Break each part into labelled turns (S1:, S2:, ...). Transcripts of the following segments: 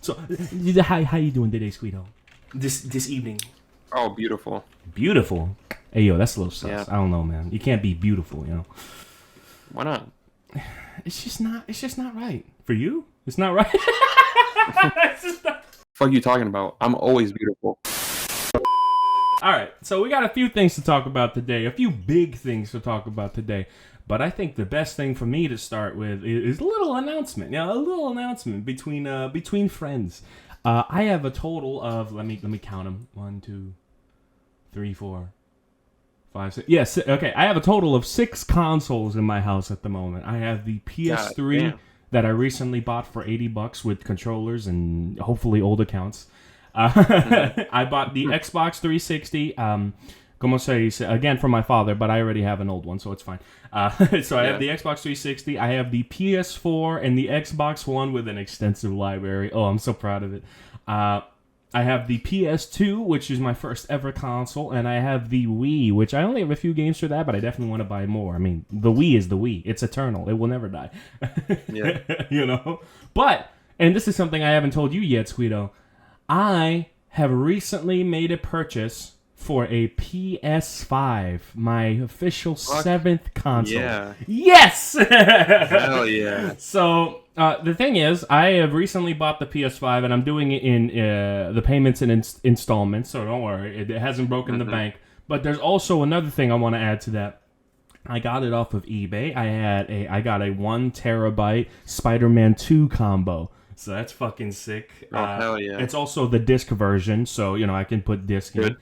S1: So, how you doing today, Squeeto? This evening.
S2: Oh, beautiful.
S1: Beautiful. Hey, yo, that's a little sus.
S2: Yeah.
S1: I don't know, man. You can't be beautiful, you know.
S2: Why not?
S1: It's just not right. For you? It's not right. It's just not...
S2: Fuck you talking about? I'm always beautiful.
S1: All right, so we got a few things to talk about today. A few big things to talk about today. But I think the best thing for me to start with is a little announcement. Yeah, a little announcement between friends. I have a total of let me count them. 1, 2, 3, 4, 5, 6. Yes, okay. I have a total of 6 consoles in my house at the moment. I have the PS3 that I recently bought for $80 with controllers and hopefully old accounts. I bought the Xbox 360. Como se dice, again from my father, but I already have an old one, so it's fine. So I have the Xbox 360, I have the PS4, and the Xbox One with an extensive library. Oh, I'm so proud of it. I have the PS2, which is my first ever console, and I have the Wii, which I only have a few games for that, but I definitely want to buy more. I mean, the Wii is the Wii. It's eternal. It will never die.
S2: Yeah.
S1: You know? But, and this is something I haven't told you yet, Squeeto, I have recently made a purchase for a PS5, my official 7th console.
S2: Yeah.
S1: Yes!
S2: Hell yeah.
S1: So, the thing is, I have recently bought the PS5, and I'm doing it in the payments and installments, so don't worry. It hasn't broken the bank. But there's also another thing I want to add to that. I got it off of eBay. I got a 1 terabyte Spider-Man 2 combo. So that's fucking sick.
S2: Oh, hell yeah.
S1: It's also the disc version, so, you know, I can put disc in.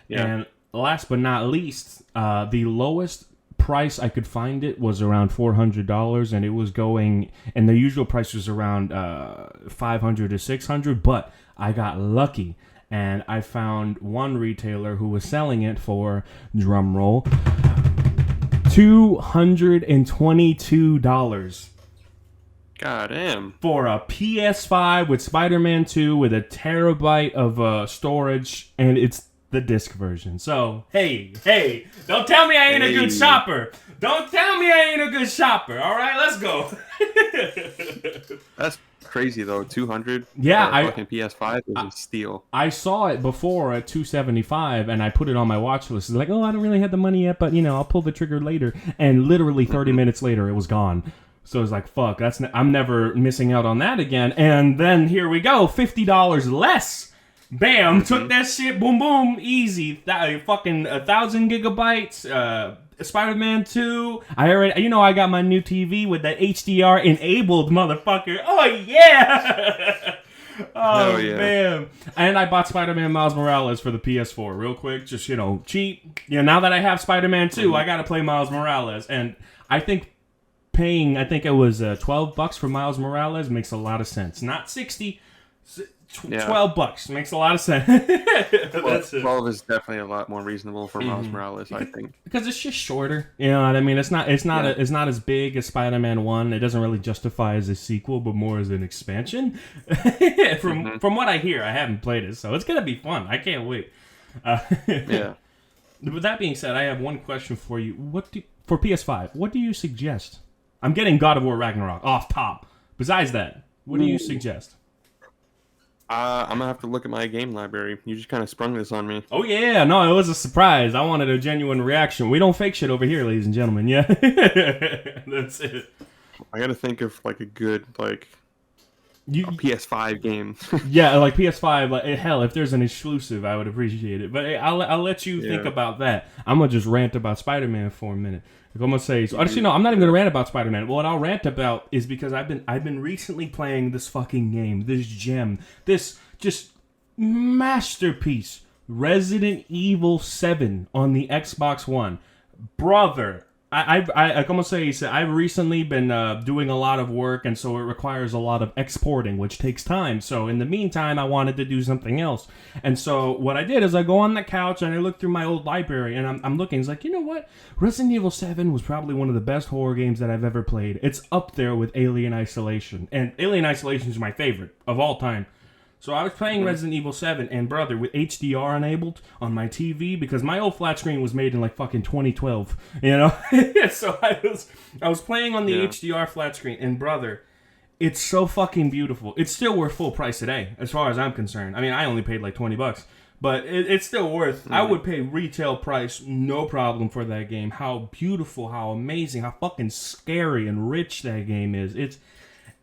S2: Yeah.
S1: And last but not least, the lowest price I could find it was around $400, and it was going, and the usual price was around $500 to $600, but I got lucky, and I found one retailer who was selling it for, drum roll, $222.
S2: God damn.
S1: For a PS5 with Spider-Man 2 with a terabyte of storage, and it's the disc version. So, hey, don't tell me I ain't a good shopper. Don't tell me I ain't a good shopper. All right, let's go.
S2: That's crazy though. 200.
S1: Yeah,
S2: for a fucking PS5 is a steal.
S1: I saw it before at $275, and I put it on my watch list. It's like, oh, I don't really have the money yet, but you know, I'll pull the trigger later. And literally 30 minutes later, it was gone. So it's like, fuck, I'm never missing out on that again. And then here we go, $50 less. Bam, took that shit, boom, boom, easy. Fucking 1,000 gigabytes, Spider-Man 2. I got my new TV with the HDR enabled, motherfucker. Oh, yeah. Oh,
S2: yeah.
S1: man. And I bought Spider-Man Miles Morales for the PS4 real quick, just, you know, cheap. Yeah, now that I have Spider-Man 2, I got to play Miles Morales. And I think it was $12 for Miles Morales makes a lot of sense. Not 60, $12 makes a lot of sense. That's
S2: 12 is definitely a lot more reasonable for Miles Morales, I think.
S1: Because it's just shorter. You know what I mean? It's not as big as Spider-Man 1. It doesn't really justify as a sequel, but more as an expansion. From what I hear, I haven't played it, so it's gonna be fun. I can't wait.
S2: Yeah.
S1: With that being said, I have one question for you. For PS5, what do you suggest? I'm getting God of War Ragnarok off top. Besides that, what do you suggest?
S2: I'm gonna have to look at my game library. You just kind of sprung this on me.
S1: Oh yeah, no, it was a surprise. I wanted a genuine reaction. We don't fake shit over here, ladies and gentlemen. Yeah, that's it.
S2: I gotta think of like a good a PS5 game.
S1: Yeah, like PS5. Like, hell, if there's an exclusive, I would appreciate it. But hey, I'll let you think about that. I'm gonna just rant about Spider-Man for a minute. I'm gonna say, so actually no, I'm not even gonna rant about Spider-Man. What I'll rant about is because I've been recently playing this fucking game, this gem, this just masterpiece, Resident Evil 7 on the Xbox One, brother. I'm gonna say, I've recently been doing a lot of work, and so it requires a lot of exporting, which takes time. So in the meantime, I wanted to do something else. And so what I did is I go on the couch and I look through my old library, and I'm looking. It's like, you know what? Resident Evil 7 was probably one of the best horror games that I've ever played. It's up there with Alien Isolation. And Alien Isolation is my favorite of all time. So I was playing Resident Evil 7, and brother, with HDR enabled on my TV, because my old flat screen was made in like fucking 2012, you know? So I was playing on the HDR flat screen, and brother, It's so fucking beautiful. It's still worth full price today, as far as I'm concerned. I mean, I only paid like $20, but it's still worth. I would pay retail price, no problem, for that game. How beautiful, how amazing, how fucking scary and rich that game is.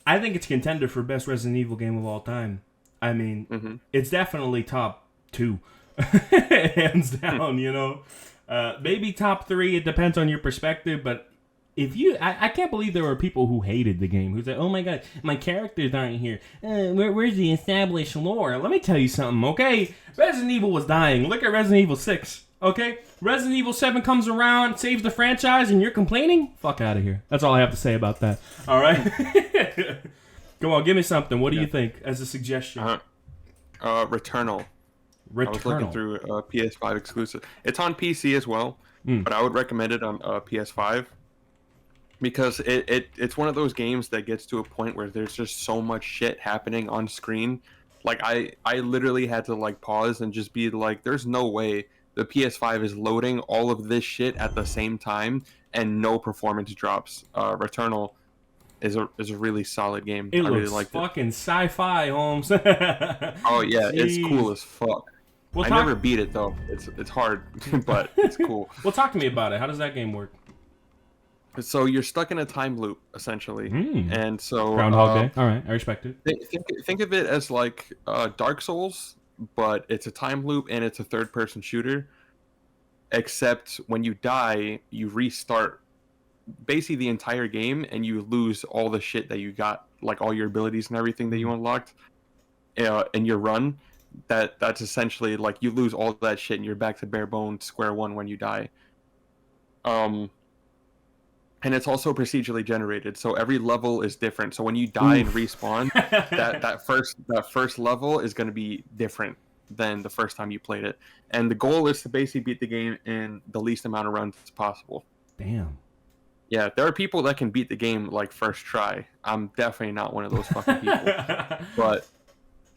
S1: I think it's contender for best Resident Evil game of all time. I mean, it's definitely top 2, hands down. You know, maybe top 3. It depends on your perspective, but. If you, I can't believe there were people who hated the game, who said, "Oh my god, my characters aren't here. Where's the established lore?" Let me tell you something, okay? Resident Evil was dying. Look at Resident Evil 6, okay? Resident Evil 7 comes around, saves the franchise, and you're complaining? Fuck out of here. That's all I have to say about that. All right? Come on, give me something. What do you think as a suggestion?
S2: Returnal. I was looking through PS5 exclusive. It's on PC as well, but I would recommend it on PS5. Because it's one of those games that gets to a point where there's just so much shit happening on screen. Like, I literally had to, like, pause and just be like, there's no way the PS5 is loading all of this shit at the same time and no performance drops. Returnal is a really solid game.
S1: It
S2: I
S1: looks
S2: really liked
S1: fucking sci-fi, Holmes.
S2: Oh, yeah, it's cool as fuck.
S1: Well,
S2: I never beat it, though. It's hard, but it's cool.
S1: Well, talk to me about it. How does that game work?
S2: So you're stuck in a time loop, essentially, and so
S1: Groundhog Day. All right, I respect it.
S2: Think of it as like Dark Souls, but it's a time loop and it's a third-person shooter. Except when you die, you restart basically the entire game, and you lose all the shit that you got, like all your abilities and everything that you unlocked in your run. That's essentially like you lose all that shit, and you're back to bare bones, square one when you die. And it's also procedurally generated, so every level is different. So when you die and respawn, that first level is going to be different than the first time you played it. And the goal is to basically beat the game in the least amount of runs possible.
S1: Damn.
S2: Yeah, there are people that can beat the game like first try. I'm definitely not one of those fucking people. But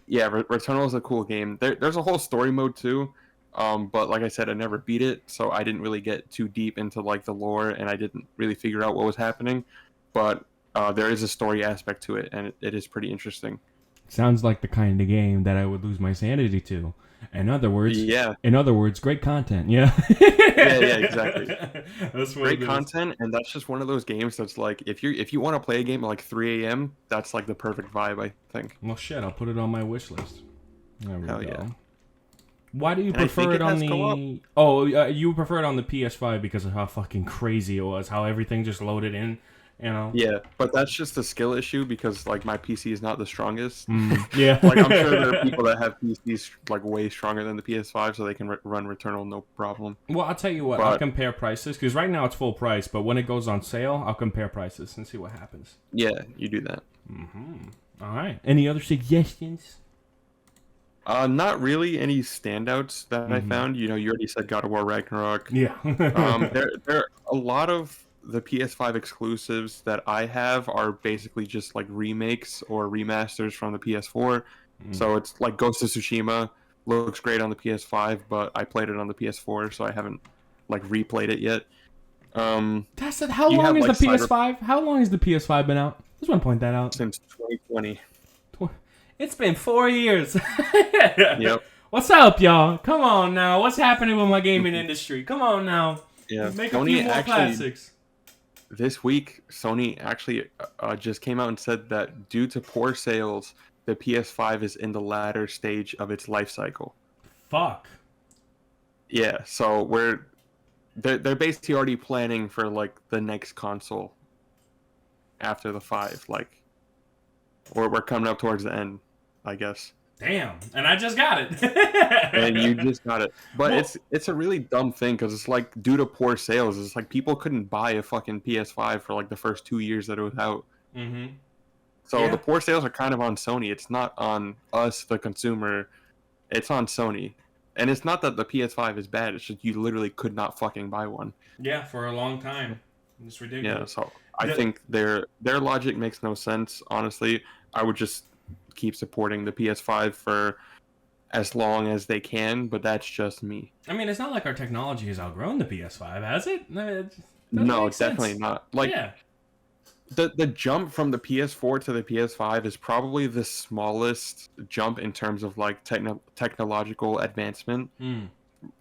S2: yeah, Returnal is a cool game. There's a whole story mode too. But like I said, I never beat it, so I didn't really get too deep into like the lore, and I didn't really figure out what was happening. But there is a story aspect to it, and it is pretty interesting.
S1: Sounds like the kind of game that I would lose my sanity to. In other words, great content. Yeah.
S2: yeah, exactly.
S1: That's what
S2: great content, and that's just one of those games that's like if you want to play a game at like 3 a.m., that's like the perfect vibe, I think.
S1: Well, shit, I'll put it on my wish list. There we go.
S2: Yeah.
S1: Why do you prefer it on the? Oh, you prefer it on the PS5 because of how fucking crazy it was, how everything just loaded in, you know?
S2: Yeah, but that's just a skill issue because like my PC is not the strongest.
S1: Yeah,
S2: like I'm sure there are people that have PCs like way stronger than the PS5, so they can run Returnal no problem.
S1: Well, I'll tell you what, I'll compare prices because right now it's full price, but when it goes on sale, I'll compare prices and see what happens.
S2: Yeah, you do that.
S1: All right. Any other suggestions?
S2: Not really any standouts that I found. You know, you already said God of War Ragnarok.
S1: Yeah.
S2: There are a lot of the PS5 exclusives that I have are basically just like remakes or remasters from the PS4. So it's like Ghost of Tsushima looks great on the PS5, but I played it on the PS4, so I haven't like replayed it yet.
S1: That's it. How long is the PS5? How long has the PS5 been out? Just want to point that out.
S2: Since 2020.
S1: It's been 4 years.
S2: Yep.
S1: What's up, y'all? Come on now. What's happening with my gaming industry? Come on now.
S2: Yeah.
S1: Make a few more classics.
S2: This week, Sony actually just came out and said that due to poor sales, the PS5 is in the latter stage of its life cycle.
S1: Fuck.
S2: Yeah, so they're basically already planning for like the next console after the 5. Like, we're coming up towards the end, I guess.
S1: Damn, and I just got it.
S2: And you just got it. But well, it's a really dumb thing because it's like due to poor sales, it's like people couldn't buy a fucking PS5 for like the first 2 years that it was out. So the poor sales are kind of on Sony. It's not on us, the consumer. It's on Sony. And it's not that the PS5 is bad. It's just you literally could not fucking buy one.
S1: Yeah, for a long time. It's ridiculous.
S2: Yeah, so I think their logic makes no sense, honestly. I would just keep supporting the PS5 for as long as they can, but that's just me.
S1: I mean, it's not like our technology has outgrown the PS5, has it?
S2: No, definitely not. Like, the jump from the PS4 to the PS5 is probably the smallest jump in terms of like technological advancement,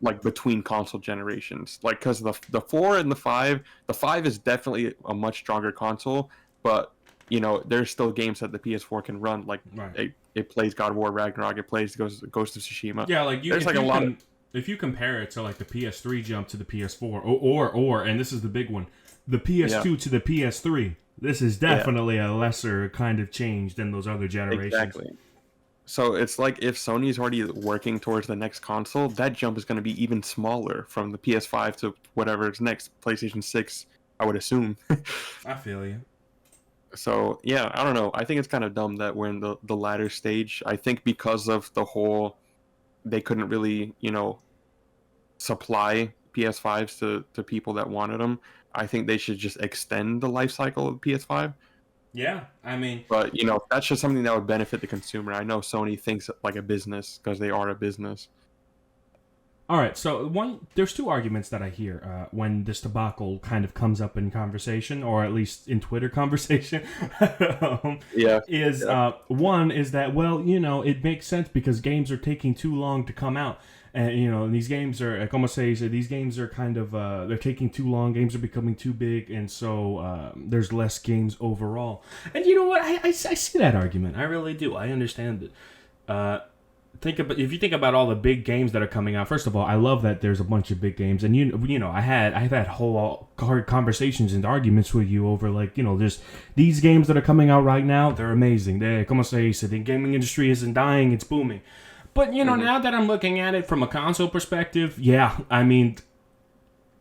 S2: like between console generations. Like because the 4 and the 5 is definitely a much stronger console, but there's still games that the PS4 can run. Like
S1: Right.
S2: it plays God of War Ragnarok, it plays Ghost of Tsushima.
S1: Yeah, like
S2: There's like a lot of
S1: if you compare it to like the PS3 jump to the PS4, or and this is the big one, the PS2
S2: yeah
S1: to the PS3. This is definitely a lesser kind of change than those other generations.
S2: exactly. So it's like if Sony's already working towards the next console, that jump is going to be even smaller from the PS5 to whatever is next, PlayStation 6, I would assume.
S1: I feel you.
S2: So yeah, I don't know. I think it's kind of dumb that we're in the latter stage. I think because of the whole, they couldn't really, supply PS5s to people that wanted them. I think they should just extend the life cycle of the PS5.
S1: Yeah, I mean,
S2: But that's just something that would benefit the consumer. I know Sony thinks like a business because they are a business.
S1: all right. So there's two arguments that I hear when this debacle kind of comes up in conversation, or at least in Twitter conversation.
S2: Yeah.
S1: One is that, well, it makes sense because games are taking too long to come out. And these games are, like almost say, these games are kind of they're taking too long. Games are becoming too big, and so there's less games overall. And you know what? I see that argument. I really do. I understand it. If you think about all the big games that are coming out. First of all, I love that there's a bunch of big games, and I've had whole hard conversations and arguments with you over there's these games that are coming out right now. They're amazing. Como se dice, the gaming industry isn't dying; it's booming. But, now that I'm looking at it from a console perspective, yeah, I mean,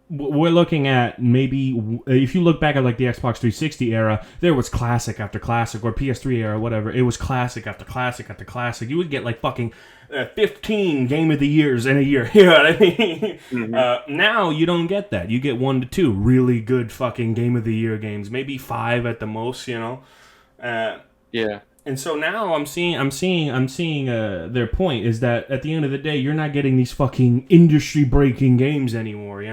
S1: we're looking at maybe, if you look back at like the Xbox 360 era, there was classic after classic, or PS3 era, whatever. It was classic after classic after classic. You would get like fucking 15 Game of the Years in a year. You know what I mean? Now you don't get that. You get 1 to 2 really good fucking Game of the Year games, maybe 5 at the most,
S2: Yeah.
S1: And so now I'm seeing their point is that at the end of the day, you're not getting these fucking industry-breaking games anymore,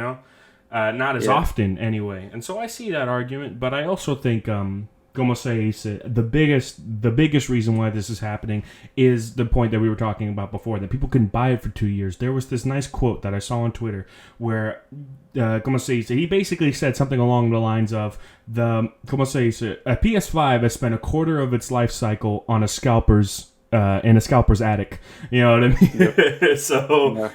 S1: not as often anyway. And so I see that argument, but I also think, como se dice, the biggest reason why this is happening is the point that we were talking about before, that people couldn't buy it for 2 years. There was this nice quote that I saw on Twitter where, como se dice, he basically said something along the lines of, como se dice, a PS5 has spent a quarter of its life cycle on a scalper's in a scalper's attic. You know what I mean? Yep. So,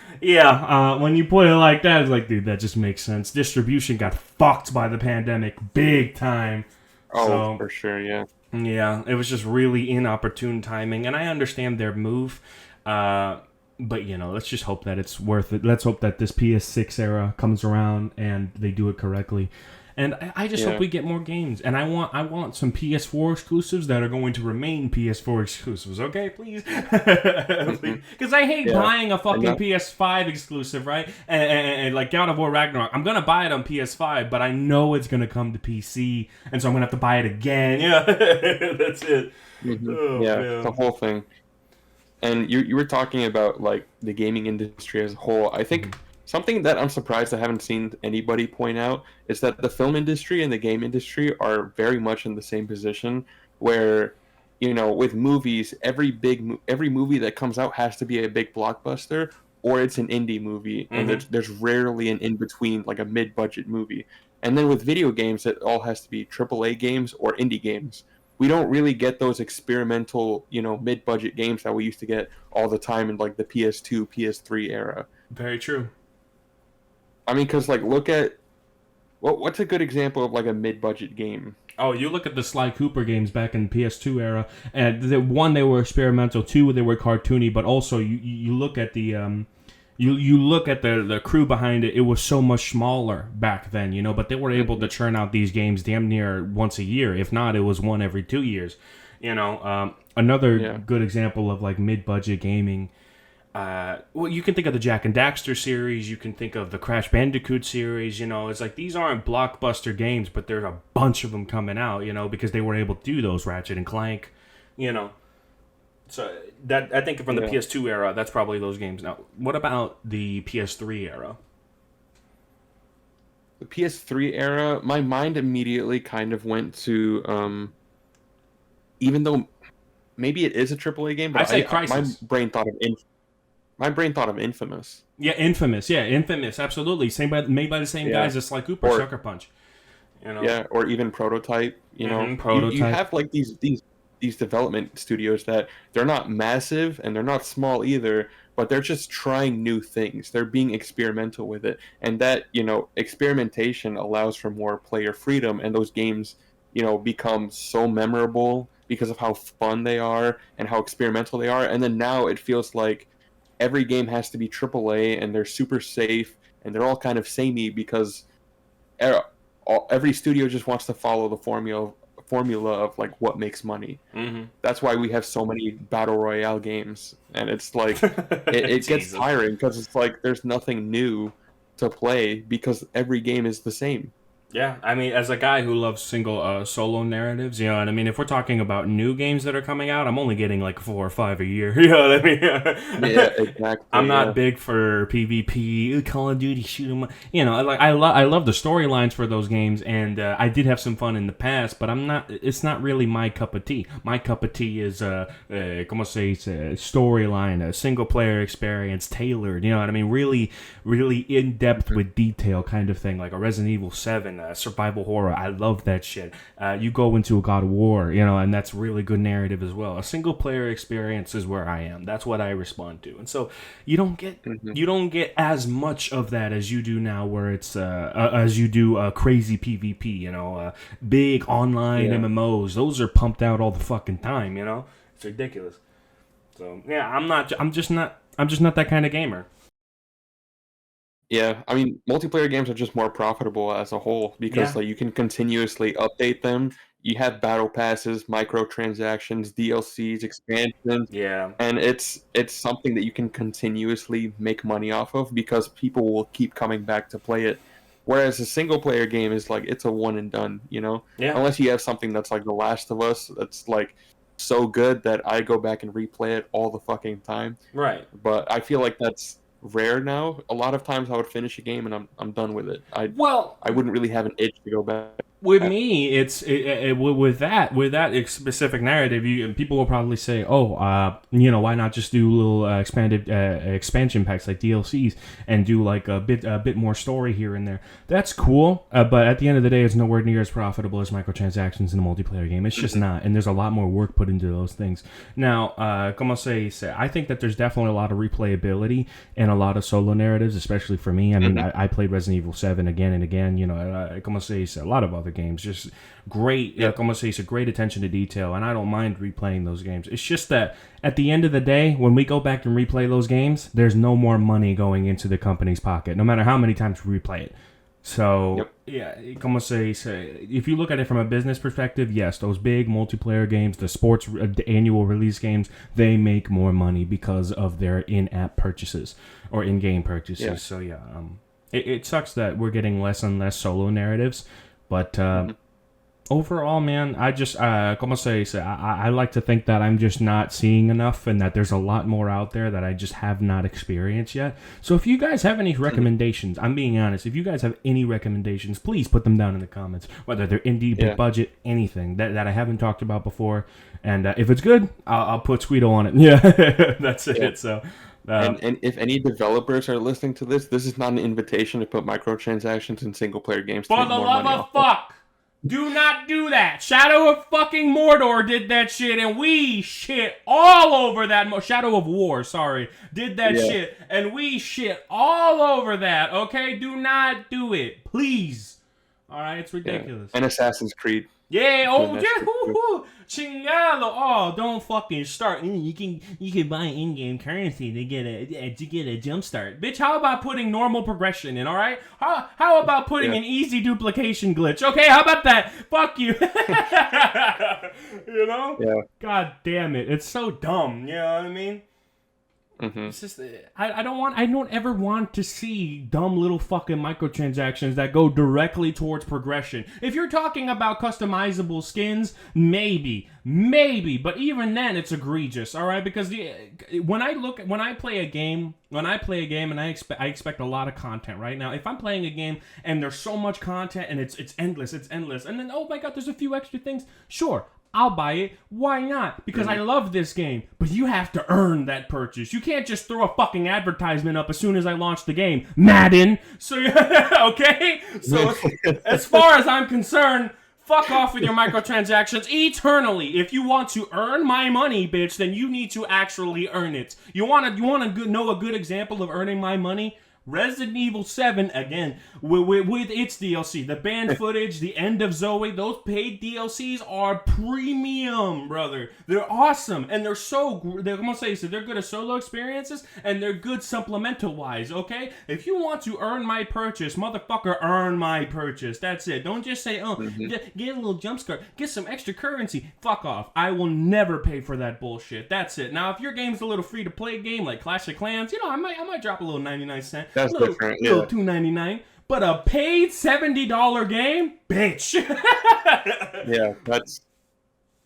S1: when you put it like that, it's like, dude, that just makes sense. Distribution got fucked by the pandemic big time.
S2: Oh, for sure, yeah.
S1: Yeah, it was just really inopportune timing, and I understand their move. But, let's just hope that it's worth it. Let's hope that this PS6 era comes around and they do it correctly. And I just hope we get more games. And I want some PS4 exclusives that are going to remain PS4 exclusives. Okay, please? Because I hate buying a fucking PS5 exclusive, right? And like God of War Ragnarok. I'm going to buy it on PS5, but I know it's going to come to PC. And so I'm going to have to buy it again. Yeah, that's it.
S2: Oh, man. The whole thing. And you were talking about like the gaming industry as a whole. I think something that I'm surprised I haven't seen anybody point out is that the film industry and the game industry are very much in the same position where, with movies, every movie that comes out has to be a big blockbuster or it's an indie movie. And there's rarely an in-between, like a mid-budget movie. And then with video games, it all has to be AAA games or indie games. We don't really get those experimental, mid-budget games that we used to get all the time in like the PS2, PS3 era.
S1: Very true.
S2: I mean, because like, look at what's a good example of like a mid-budget game?
S1: Oh, you look at the Sly Cooper games back in the PS2 era, and one, they were experimental. 2, they were cartoony. But also, you look at the you look at the crew behind it. It was so much smaller back then, But they were able to churn out these games damn near once a year. If not, it was one every 2 years. Another good example of like mid-budget gaming. You can think of the Jak and Daxter series. You can think of the Crash Bandicoot series. It's like these aren't blockbuster games, but there's a bunch of them coming out. Because they were able to do those. Ratchet and Clank. So that I think from the PS2 era, that's probably those games. Now, what about the PS3 era?
S2: the PS3 era, my mind immediately kind of went to even though maybe it is a AAA game,
S1: I
S2: but
S1: say
S2: my
S1: Crisis.
S2: brain thought of Infamous.
S1: Yeah, Infamous. Yeah, Infamous. Absolutely. Made by the same
S2: Yeah,
S1: guys as Sly Cooper,
S2: or
S1: Sucker Punch. You know.
S2: yeah, or even Prototype. You
S1: Prototype.
S2: have like these development studios that they're not massive and they're not small either, but they're just trying new things. They're being experimental with it, and that experimentation allows for more player freedom, and those games become so memorable because of how fun they are and how experimental they are. And then now it feels like every game has to be AAA and they're super safe and they're all kind of samey because er- every studio just wants to follow the formula of like what makes money.
S1: Mm-hmm.
S2: That's why we have so many battle royale games, and it's like it gets
S1: Jesus.
S2: tiring because it's like there's nothing new to play because every game is the same.
S1: Yeah, I mean, as a guy who loves single solo narratives, you know what I mean? If we're talking about new games that are coming out, I'm only getting like 4 or 5 a year. You know what I mean?
S2: Yeah, exactly.
S1: I'm not
S2: Yeah.
S1: big for PvP, Call of Duty, shoot 'em. You know, like I love the storylines for those games, and I did have some fun in the past, but I'm not. It's not really my cup of tea. My cup of tea is como se dice, storyline, a single player experience, tailored. You know what I mean? Really, really in depth with detail, kind of thing, like a Resident Evil 7, survival horror. I love that shit. You go into a God of War, you know, and that's really good narrative as well. A single player experience is where I am. That's what I respond to, and so you don't get as much of that as you do now, where it's as you do crazy PvP. You know, big online MMOs. Those are pumped out all the fucking time. You know, it's ridiculous. So yeah, I'm just not that kind of gamer.
S2: Yeah, I mean, multiplayer games are just more profitable as a whole because
S1: Yeah.
S2: like you can continuously update them. You have battle passes, microtransactions, DLCs, expansions,
S1: Yeah.
S2: and it's something that you can continuously make money off of because people will keep coming back to play it. Whereas a single player game is like it's a one and done,
S1: Yeah.
S2: Unless you have something that's like The Last of Us that's like so good that I go back and replay it all the fucking time.
S1: Right.
S2: But I feel like that's rare now. A lot of times I would finish a game and I'm done with it.
S1: Well,
S2: I wouldn't really have an itch to go back.
S1: with me, with that specific narrative, people will probably say, "Oh, why not just do little expanded expansion packs like DLCs and do like a bit more story here and there." That's cool, but at the end of the day, it's nowhere near as profitable as microtransactions in a multiplayer game. It's just not, and there's a lot more work put into those things. Now, como se dice, I think that there's definitely a lot of replayability and a lot of solo narratives, especially for me. I mean, I played Resident Evil 7 again and again. You know, como se dice, a lot of other games, just great, como se dice, great attention to detail, and I don't mind replaying those games. It's just that at the end of the day, when we go back and replay those games, there's no more money going into the company's pocket, no matter how many times we replay it. So, yeah, como se dice, if you look at it from a business perspective, yes, those big multiplayer games, the sports annual release games, they make more money because of their in-app purchases or in-game purchases.
S2: Yeah.
S1: So, yeah, it sucks that we're getting less and less solo narratives, but overall, man, I just, como se dice, I like to think that I'm just not seeing enough and that there's a lot more out there that I just have not experienced yet. So if you guys have any recommendations, I'm being honest, if you guys have any recommendations, please put them down in the comments, whether they're indie, big budget, anything that I haven't talked about before. And if it's good, I'll put Squeedo on it. Yeah, that's it.
S2: Yeah.
S1: So.
S2: And if any developers are listening to this is not an invitation to put microtransactions in single player games.
S1: For the love of fuck, do not do that. Shadow of fucking Mordor did that shit, and we shit all over that. Shadow of War, sorry, did that shit, and we shit all over that. Okay, do not do it, please. All right, it's ridiculous.
S2: And Assassin's Creed.
S1: Yeah, chingado. Oh, don't fucking start. You can buy in-game currency to get a jump start. Bitch, how about putting normal progression in, all right? How about putting an easy duplication glitch? Okay, how about that? Fuck you. You know?
S2: Yeah.
S1: God damn it. It's so dumb, you know what I mean? It's just I don't ever want to see dumb little fucking microtransactions that go directly towards progression. If you're talking about customizable skins, maybe, but even then it's egregious, all right? Because when I play a game and I expect a lot of content right now. If I'm playing a game and there's so much content and it's endless, and then oh my god, there's a few extra things. Sure, I'll buy it. Why not? Because I love this game. But you have to earn that purchase. You can't just throw a fucking advertisement up as soon as I launch the game. Madden. So, okay? So, as far as I'm concerned, fuck off with your microtransactions eternally. If you want to earn my money, bitch, then you need to actually earn it. You want to know a good example of earning my money? Resident Evil 7, again, with its DLC. The banned footage, the end of Zoe, those paid DLCs are premium, brother. They're awesome, and they're I'm gonna say, so they're good as solo experiences, and they're good supplemental-wise, okay? If you want to earn my purchase, motherfucker, earn my purchase. That's it. Don't just say, get a little jump scare, get some extra currency. Fuck off. I will never pay for that bullshit. That's it. Now, if your game's a little free-to-play game, like Clash of Clans, I might drop a little 99-cent.
S2: That's different, yeah.
S1: Little $2.99, but a paid $70 game, bitch.
S2: Yeah, that's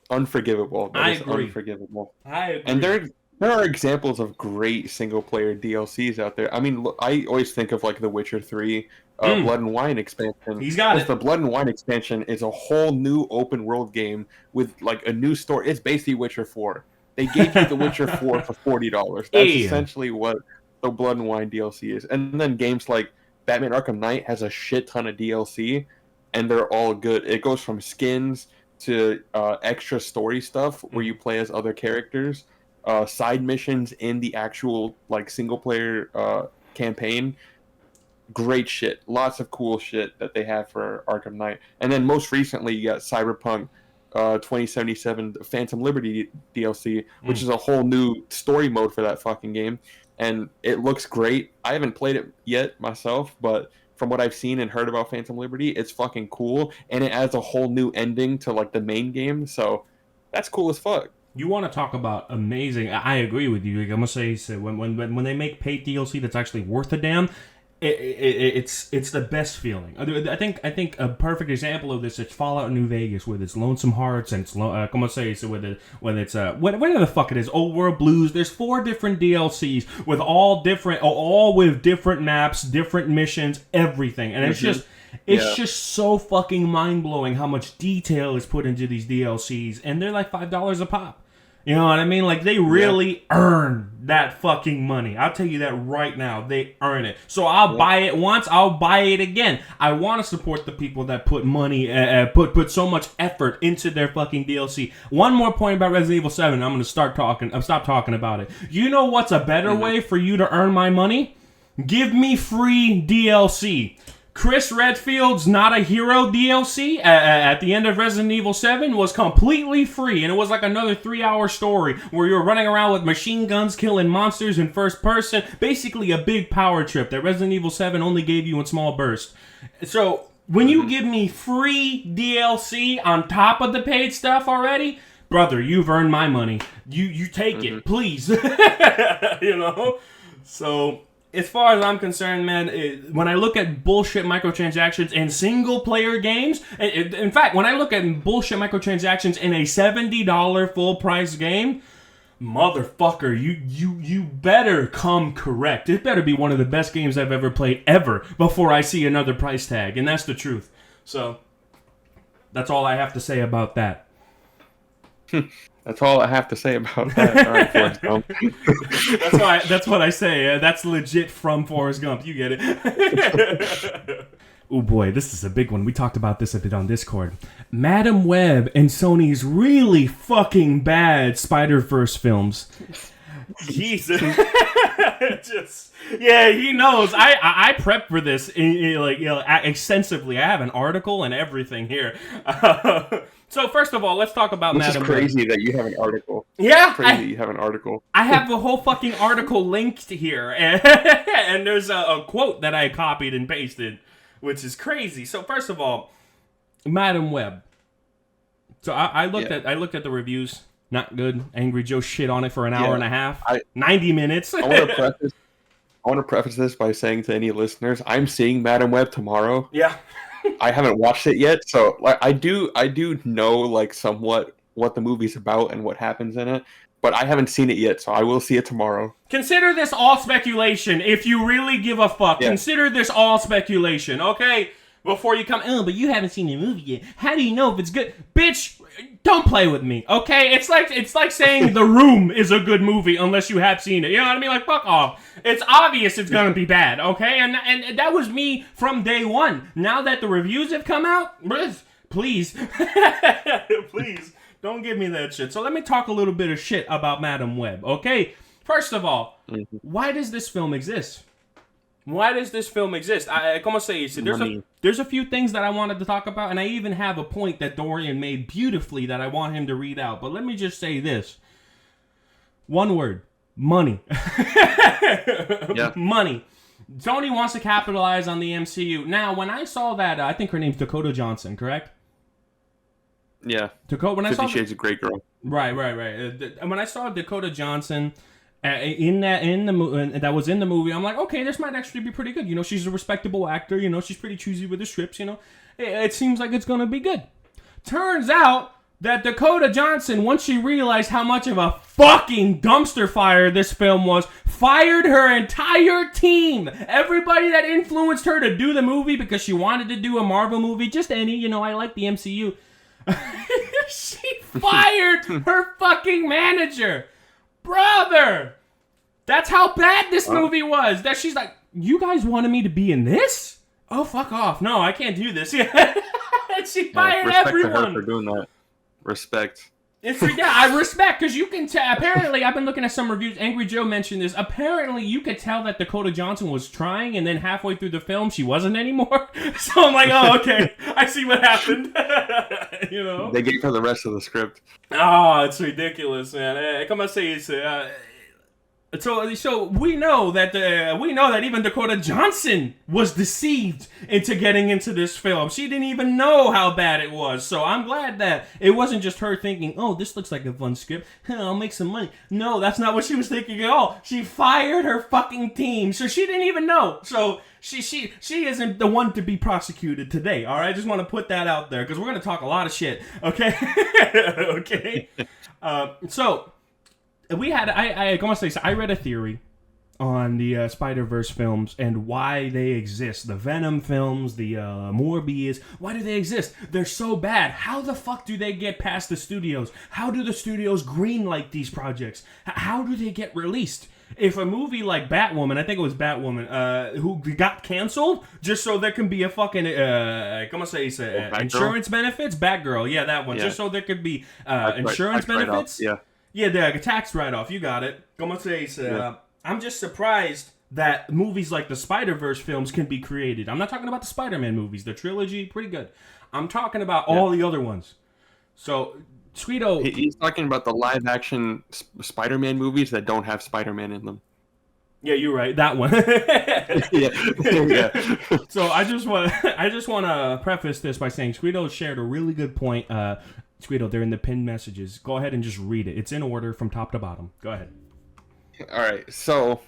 S2: unforgivable.
S1: I agree.
S2: Unforgivable.
S1: I agree.
S2: And there are examples of great single player DLCs out there. I mean, I always think of like The Witcher 3 Blood and Wine expansion.
S1: He's got it.
S2: The Blood and Wine expansion is a whole new open world game with like a new story. It's basically Witcher 4. They gave you The Witcher 4 for $40. That's essentially what the Blood and Wine DLC is. And then games like Batman Arkham Knight has a shit ton of DLC, and they're all good. It goes from skins to extra story stuff where you play as other characters, side missions in the actual like single player campaign. Great shit. Lots of cool shit that they have for Arkham Knight. And then most recently you got Cyberpunk 2077 Phantom Liberty DLC, which is a whole new story mode for that fucking game. And it looks great. I haven't played it yet myself, but from what I've seen and heard about Phantom Liberty, it's fucking cool. And it adds a whole new ending to like the main game. So that's cool as fuck.
S1: You want to talk about amazing? I agree with you. I'm gonna say, so when they make paid DLC that's actually worth a damn, it's the best feeling. I think a perfect example of this is Fallout New Vegas with its Lonesome Hearts and it's whether the fuck it is, Old World Blues. There's 4 different DLCs with all with different maps, different missions, everything, and it's just so fucking mind blowing how much detail is put into these DLCs, and they're like $5 a pop. You know what I mean? Like, they really earn that fucking money. I'll tell you that right now. They earn it. So I'll buy it once. I'll buy it again. I want to support the people that put money, put so much effort into their fucking DLC. One more point about Resident Evil 7. I'm going to stop talking about it. You know what's a better way for you to earn my money? Give me free DLC. Chris Redfield's Not a Hero DLC at the end of Resident Evil 7 was completely free, and it was like another 3-hour story where you're running around with machine guns killing monsters in first person, basically a big power trip that Resident Evil 7 only gave you in small bursts. So when you give me free DLC on top of the paid stuff already, brother, you've earned my money. You take it, please. You know? So as far as I'm concerned, man, when I look at bullshit microtransactions in single-player games, in fact, when I look at bullshit microtransactions in a $70 full-price game, motherfucker, you better come correct. It better be one of the best games I've ever played ever before I see another price tag, and that's the truth. So, that's all I have to say about that.
S2: That's all I have to say about that. All right, Forrest Gump.
S1: That's what I say. That's legit from Forrest Gump. You get it. Oh boy, this is a big one. We talked about this a bit on Discord. Madam Web and Sony's really fucking bad Spider-Verse films. Jesus. He knows. I prepped for this extensively. I have an article and everything here. So first of all, let's talk about Madam Web.
S2: It's crazy that you have an article.
S1: Yeah,
S2: it's crazy you have an article.
S1: I have the whole fucking article linked here, and there's a quote that I copied and pasted, which is crazy. So first of all, Madam Web. So I looked at the reviews. Not good. Angry Joe shit on it for an hour and a half. 90 minutes.
S2: I want to preface this by saying to any listeners, I'm seeing Madam Web tomorrow.
S1: Yeah.
S2: I haven't watched it yet, so like I do know like somewhat what the movie's about and what happens in it, but I haven't seen it yet, so I will see it tomorrow.
S1: Consider this all speculation. If you really give a fuck, consider this all speculation, okay? Before you come, but you haven't seen the movie yet. How do you know if it's good? Bitch, don't play with me, okay? It's like saying The Room is a good movie unless you have seen it. You know what I mean? Like, fuck off. It's obvious it's gonna be bad, okay? And that was me from day one. Now that the reviews have come out, please, please, don't give me that shit. So let me talk a little bit of shit about Madam Web, okay? First of all, why does this film exist? Why does this film exist? Como se dice? There's a few things that I wanted to talk about, and I even have a point that Dorian made beautifully that I want him to read out. But let me just say this. One word. Money. Money. Sony wants to capitalize on the MCU. Now, when I saw that, I think her name's Dakota Johnson, correct?
S2: Yeah.
S1: When
S2: 50 Shades of Grey girl.
S1: Right. When I saw Dakota Johnson... that was in the movie, I'm like, okay, this might actually be pretty good. You know, she's a respectable actor. You know, she's pretty choosy with the scripts. You know, it seems like it's gonna be good. Turns out that Dakota Johnson, once she realized how much of a fucking dumpster fire this film was, fired her entire team. Everybody that influenced her to do the movie because she wanted to do a Marvel movie, just any. You know, I like the MCU. She fired her fucking manager. Brother, that's how bad this movie was. That she's like, you guys wanted me to be in this? Oh, fuck off. No, I can't do this. Yeah. She fired everyone.
S2: Respect to her for doing that. Respect.
S1: I respect, because you can tell. Apparently, I've been looking at some reviews. Angry Joe mentioned this. Apparently, you could tell that Dakota Johnson was trying, and then halfway through the film, she wasn't anymore. So I'm like, oh, okay. I see what happened. You know?
S2: They gave her the rest of the script.
S1: Oh, it's ridiculous, man. Come on, say it's... So we know that even Dakota Johnson was deceived into getting into this film. She didn't even know how bad it was. So I'm glad that it wasn't just her thinking, "Oh, this looks like a fun script. I'll make some money." No, that's not what she was thinking at all. She fired her fucking team, so she didn't even know. So she isn't the one to be prosecuted today. All right, I just want to put that out there because we're gonna talk a lot of shit. Okay, okay. So. I read a theory on the Spider-Verse films and why they exist. The Venom films, the Morbius, why do they exist? They're so bad. How the fuck do they get past the studios? How do the studios greenlight these projects? How do they get released? If a movie like Batwoman, I think it was Batwoman, who got canceled just so there can be a fucking, insurance benefits? Batgirl, yeah, that one. Yeah. Just so there could be insurance benefits?
S2: Yeah.
S1: Yeah, the tax write-off. You got it. I'm just surprised that movies like the Spider-Verse films can be created. I'm not talking about the Spider-Man movies. The trilogy, pretty good. I'm talking about all the other ones. So, Sweeto...
S2: He's talking about the live-action Spider-Man movies that don't have Spider-Man in them.
S1: Yeah, you're right. That one.
S2: Yeah.
S1: So, I just want to preface this by saying Sweeto shared a really good point. Squeedo, they're in the pinned messages. Go ahead and just read it. It's in order from top to bottom. Go ahead.
S2: All right. So,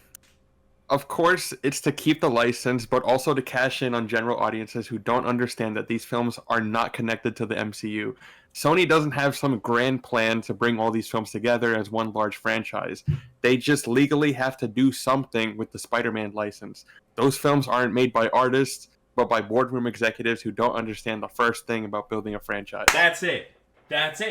S2: of course, it's to keep the license, but also to cash in on general audiences who don't understand that these films are not connected to the MCU. Sony doesn't have some grand plan to bring all these films together as one large franchise. They just legally have to do something with the Spider-Man license. Those films aren't made by artists, but by boardroom executives who don't understand the first thing about building a franchise.
S1: That's it.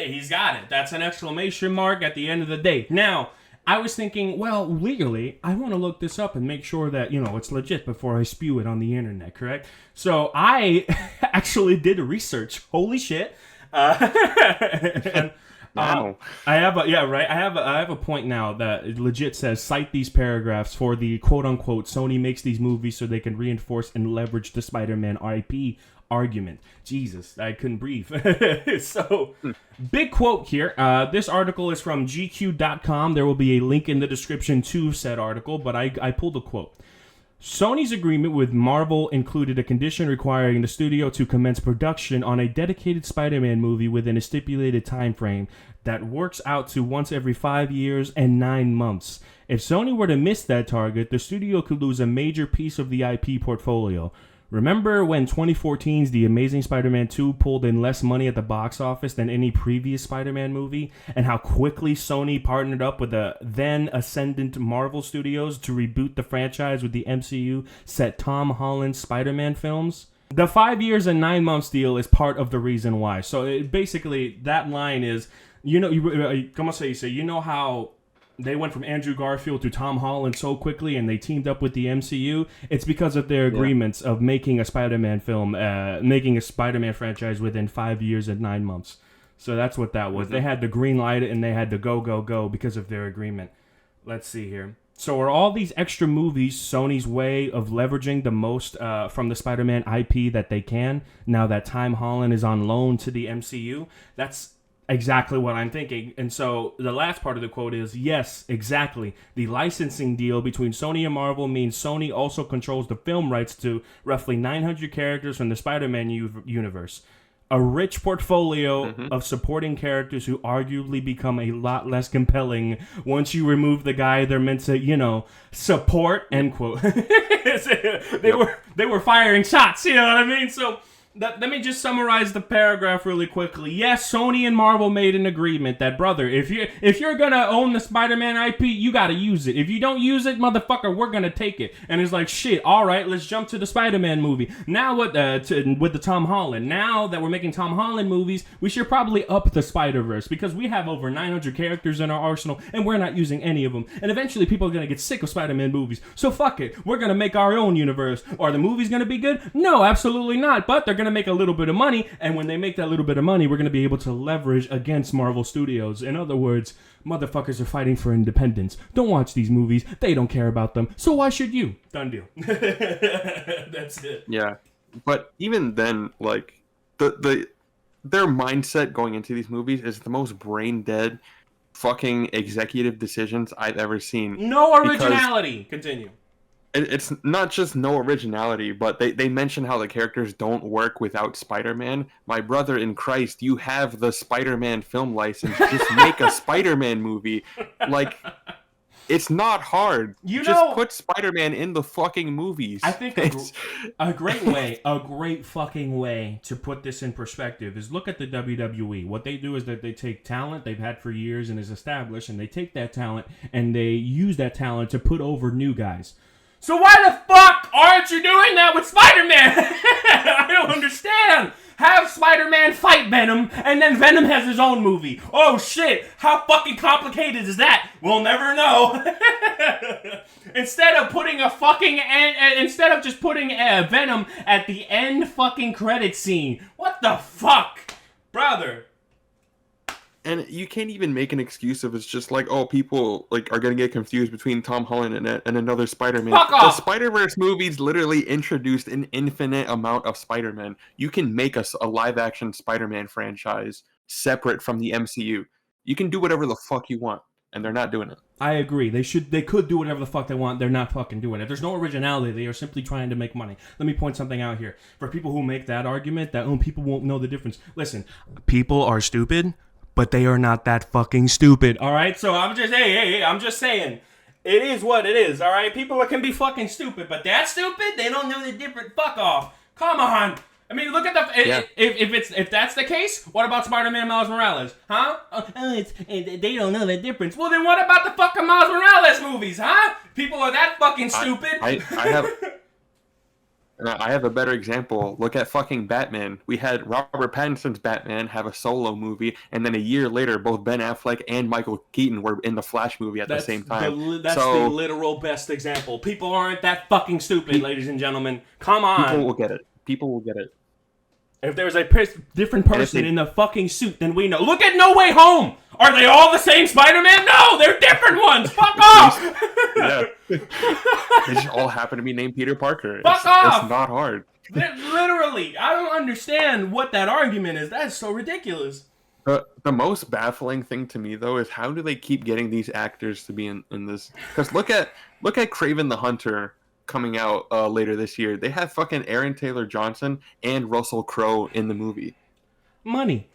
S1: He's got it. That's an exclamation mark at the end of the day. Now, I was thinking, well, legally, I want to look this up and make sure that, it's legit before I spew it on the internet, correct? So I actually did research. Holy shit. And,
S2: wow.
S1: I have a point now that it legit says, cite these paragraphs for the quote-unquote Sony makes these movies so they can reinforce and leverage the Spider-Man IP argument. Jesus, I couldn't breathe. So, big quote here. This article is from GQ.com. There will be a link in the description to said article, but I pulled a quote. Sony's agreement with Marvel included a condition requiring the studio to commence production on a dedicated Spider-Man movie within a stipulated time frame. that works out to once every 5 years and 9 months. If Sony were to miss that target, the studio could lose a major piece of the IP portfolio. Remember when 2014's The Amazing Spider-Man 2 pulled in less money at the box office than any previous Spider-Man movie, and how quickly Sony partnered up with the then ascendant Marvel Studios to reboot the franchise with the MCU set Tom Holland's Spider-Man films? The 5 years and 9 months deal is part of the reason why. So basically, that line is, you know how they went from Andrew Garfield to Tom Holland so quickly, and they teamed up with the MCU. It's because of their agreements of making a Spider-Man film, making a Spider-Man franchise within 5 years and 9 months. So that's what that was. Mm-hmm. They had to green light it, and they had to go because of their agreement. Let's see here. So are all these extra movies Sony's way of leveraging the most from the Spider-Man IP that they can, now that Tom Holland is on loan to the MCU? That's exactly what I'm thinking. And so the last part of the quote is, yes, exactly. The licensing deal between Sony and Marvel means Sony also controls the film rights to roughly 900 characters from the Spider-Man universe. A rich portfolio of supporting characters who arguably become a lot less compelling once you remove the guy they're meant to, support, end quote. They were firing shots, you know what I mean? So let me just summarize the paragraph really quickly. Yes, Sony and Marvel made an agreement that, brother, if you're gonna own the Spider-Man IP, you gotta use it. If you don't use it, motherfucker, we're gonna take it. And it's like, shit, all right, let's jump to the Spider-Man movie. Now with the Tom Holland. Now that we're making Tom Holland movies, we should probably up the Spider-Verse, because we have over 900 characters in our arsenal, and we're not using any of them. And eventually people are gonna get sick of Spider-Man movies. So fuck it. We're gonna make our own universe. Are the movies gonna be good? No, absolutely not. But they're going to make a little bit of money, and when they make that little bit of money, we're going to be able to leverage against Marvel Studios. In other words, motherfuckers are fighting for independence. Don't watch these movies. They don't care about them. So why should you? Done deal. That's it.
S2: Yeah. But even then, like, their mindset going into these movies is the most brain dead fucking executive decisions I've ever seen.
S1: No originality. Continue.
S2: It's not just no originality, but they mention how the characters don't work without Spider-Man. My brother in Christ, you have the Spider-Man film license. Just make a Spider-Man movie. Like, it's not hard. Just put Spider-Man in the fucking movies.
S1: I think a great fucking way to put this in perspective is look at the WWE. What they do is that they take talent they've had for years and is established, and they take that talent and they use that talent to put over new guys. So why the fuck aren't you doing that with Spider-Man? I don't understand. Have Spider-Man fight Venom, and then Venom has his own movie. Oh shit, how fucking complicated is that? We'll never know. Instead of just putting Venom at the end fucking credit scene. What the fuck? Brother.
S2: And you can't even make an excuse if it's just like, oh, people like are gonna get confused between Tom Holland and another Spider-Man.
S1: Fuck off!
S2: The Spider-Verse movies literally introduced an infinite amount of Spider-Man. You can make a live-action Spider-Man franchise separate from the MCU. You can do whatever the fuck you want, and they're not doing it.
S1: I agree. They could do whatever the fuck they want. They're not fucking doing it. There's no originality. They are simply trying to make money. Let me point something out here. For people who make that argument that people won't know the difference. Listen, people are stupid, but they are not that fucking stupid, all right? So I'm just, I'm just saying, it is what it is, all right? People can be fucking stupid, but that stupid, they don't know the difference. Fuck off. Come on. I mean, look at the, if that's the case, what about Spider-Man Miles Morales, huh? They don't know the difference. Well, then what about the fucking Miles Morales movies, huh? People are that fucking stupid.
S2: I have a better example. Look at fucking Batman. We had Robert Pattinson's Batman have a solo movie, and then a year later, both Ben Affleck and Michael Keaton were in the Flash movie at the same time.
S1: That's the literal best example. People aren't that fucking stupid, ladies and gentlemen. Come on.
S2: People will get it.
S1: If there's a different person in the fucking suit, then we know. Look at No Way Home! Are they all the same Spider-Man? No, they're different ones! Fuck off!
S2: Yeah. They just all happen to be named Peter Parker.
S1: Fuck off!
S2: It's not hard.
S1: Literally, I don't understand what that argument is. That's so ridiculous.
S2: The most baffling thing to me, though, is how do they keep getting these actors to be in this? Because look at Kraven the Hunter coming out later this year. They have fucking Aaron Taylor Johnson and Russell Crowe in the movie.
S1: Money.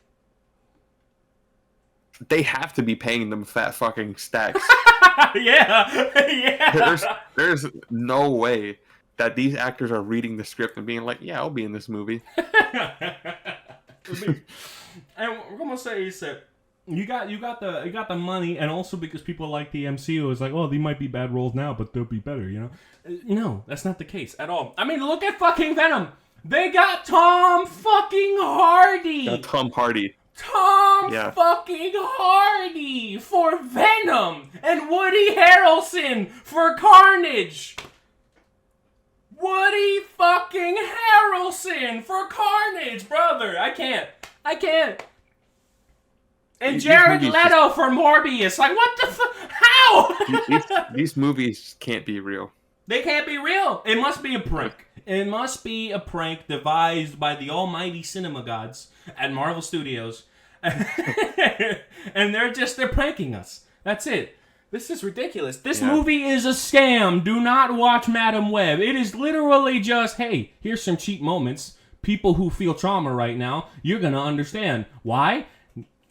S2: they have to be paying them fat fucking stacks.
S1: Yeah.
S2: There's no way that these actors are reading the script and being like, yeah, I'll be in this movie.
S1: And we're gonna say is that you got the money, and also because people like the MCU, it's like, oh, they might be bad roles now, but they'll be better, you know? No, that's not the case at all. I mean, look at fucking Venom. They got Tom fucking Hardy.
S2: Got Tom Hardy.
S1: Tom fucking Hardy for Venom, and Woody Harrelson for Carnage. Woody fucking Harrelson for Carnage, brother. I can't. And Jared Leto for Morbius. Like, what the fuck? How?
S2: These movies can't be real.
S1: They can't be real. It must be a prank. It must be a prank devised by the almighty cinema gods at Marvel Studios. And they're pranking us. That's it. This is ridiculous. This movie is a scam. Do not watch Madam Web. It is literally just, hey, here's some cheap moments. People who feel trauma right now, you're going to understand. Why?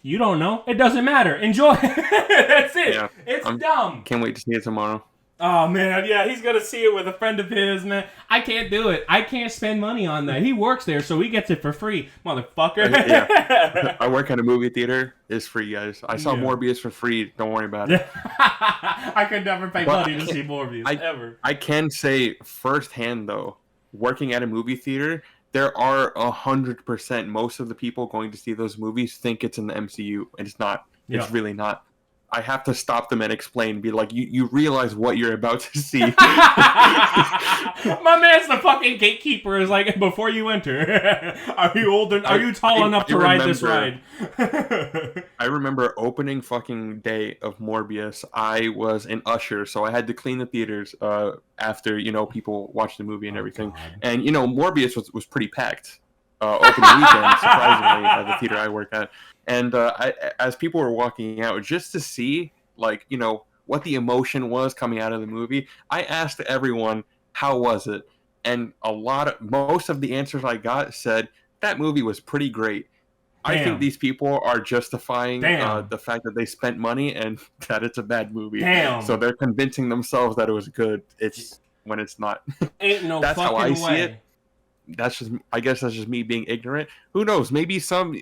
S1: You don't know. It doesn't matter. Enjoy. That's it. Yeah, it's dumb.
S2: Can't wait to see it tomorrow.
S1: Oh, man. Yeah, he's going to see it with a friend of his, man. I can't do it. I can't spend money on that. He works there, so he gets it for free. Motherfucker.
S2: Yeah. I work at a movie theater. It's free, guys. I saw Morbius for free. Don't worry about it.
S1: I could never pay money to see Morbius, ever.
S2: I can say firsthand, though, working at a movie theater, there are 100%. Most of the people going to see those movies think it's in the MCU, and it's not. It's really not. I have to stop them and explain, be like, you realize what you're about to see.
S1: My man's the fucking gatekeeper. Is like, before you enter, are you old? Are you tall enough to ride this ride?
S2: I remember opening fucking day of Morbius. I was an usher, so I had to clean the theaters after people watched the movie and everything. God. And Morbius was pretty packed. Opening weekend, surprisingly, at the theater I work at. And as people were walking out, just to see, like, what the emotion was coming out of the movie, I asked everyone, how was it? And most of the answers I got said, that movie was pretty great. Damn. I think these people are justifying the fact that they spent money and that it's a bad movie.
S1: Damn.
S2: So they're convincing themselves that it was good. It's when it's not.
S1: Ain't no
S2: That's
S1: fucking
S2: how I
S1: way.
S2: see it. I guess that's just me being ignorant. Who knows? Maybe some,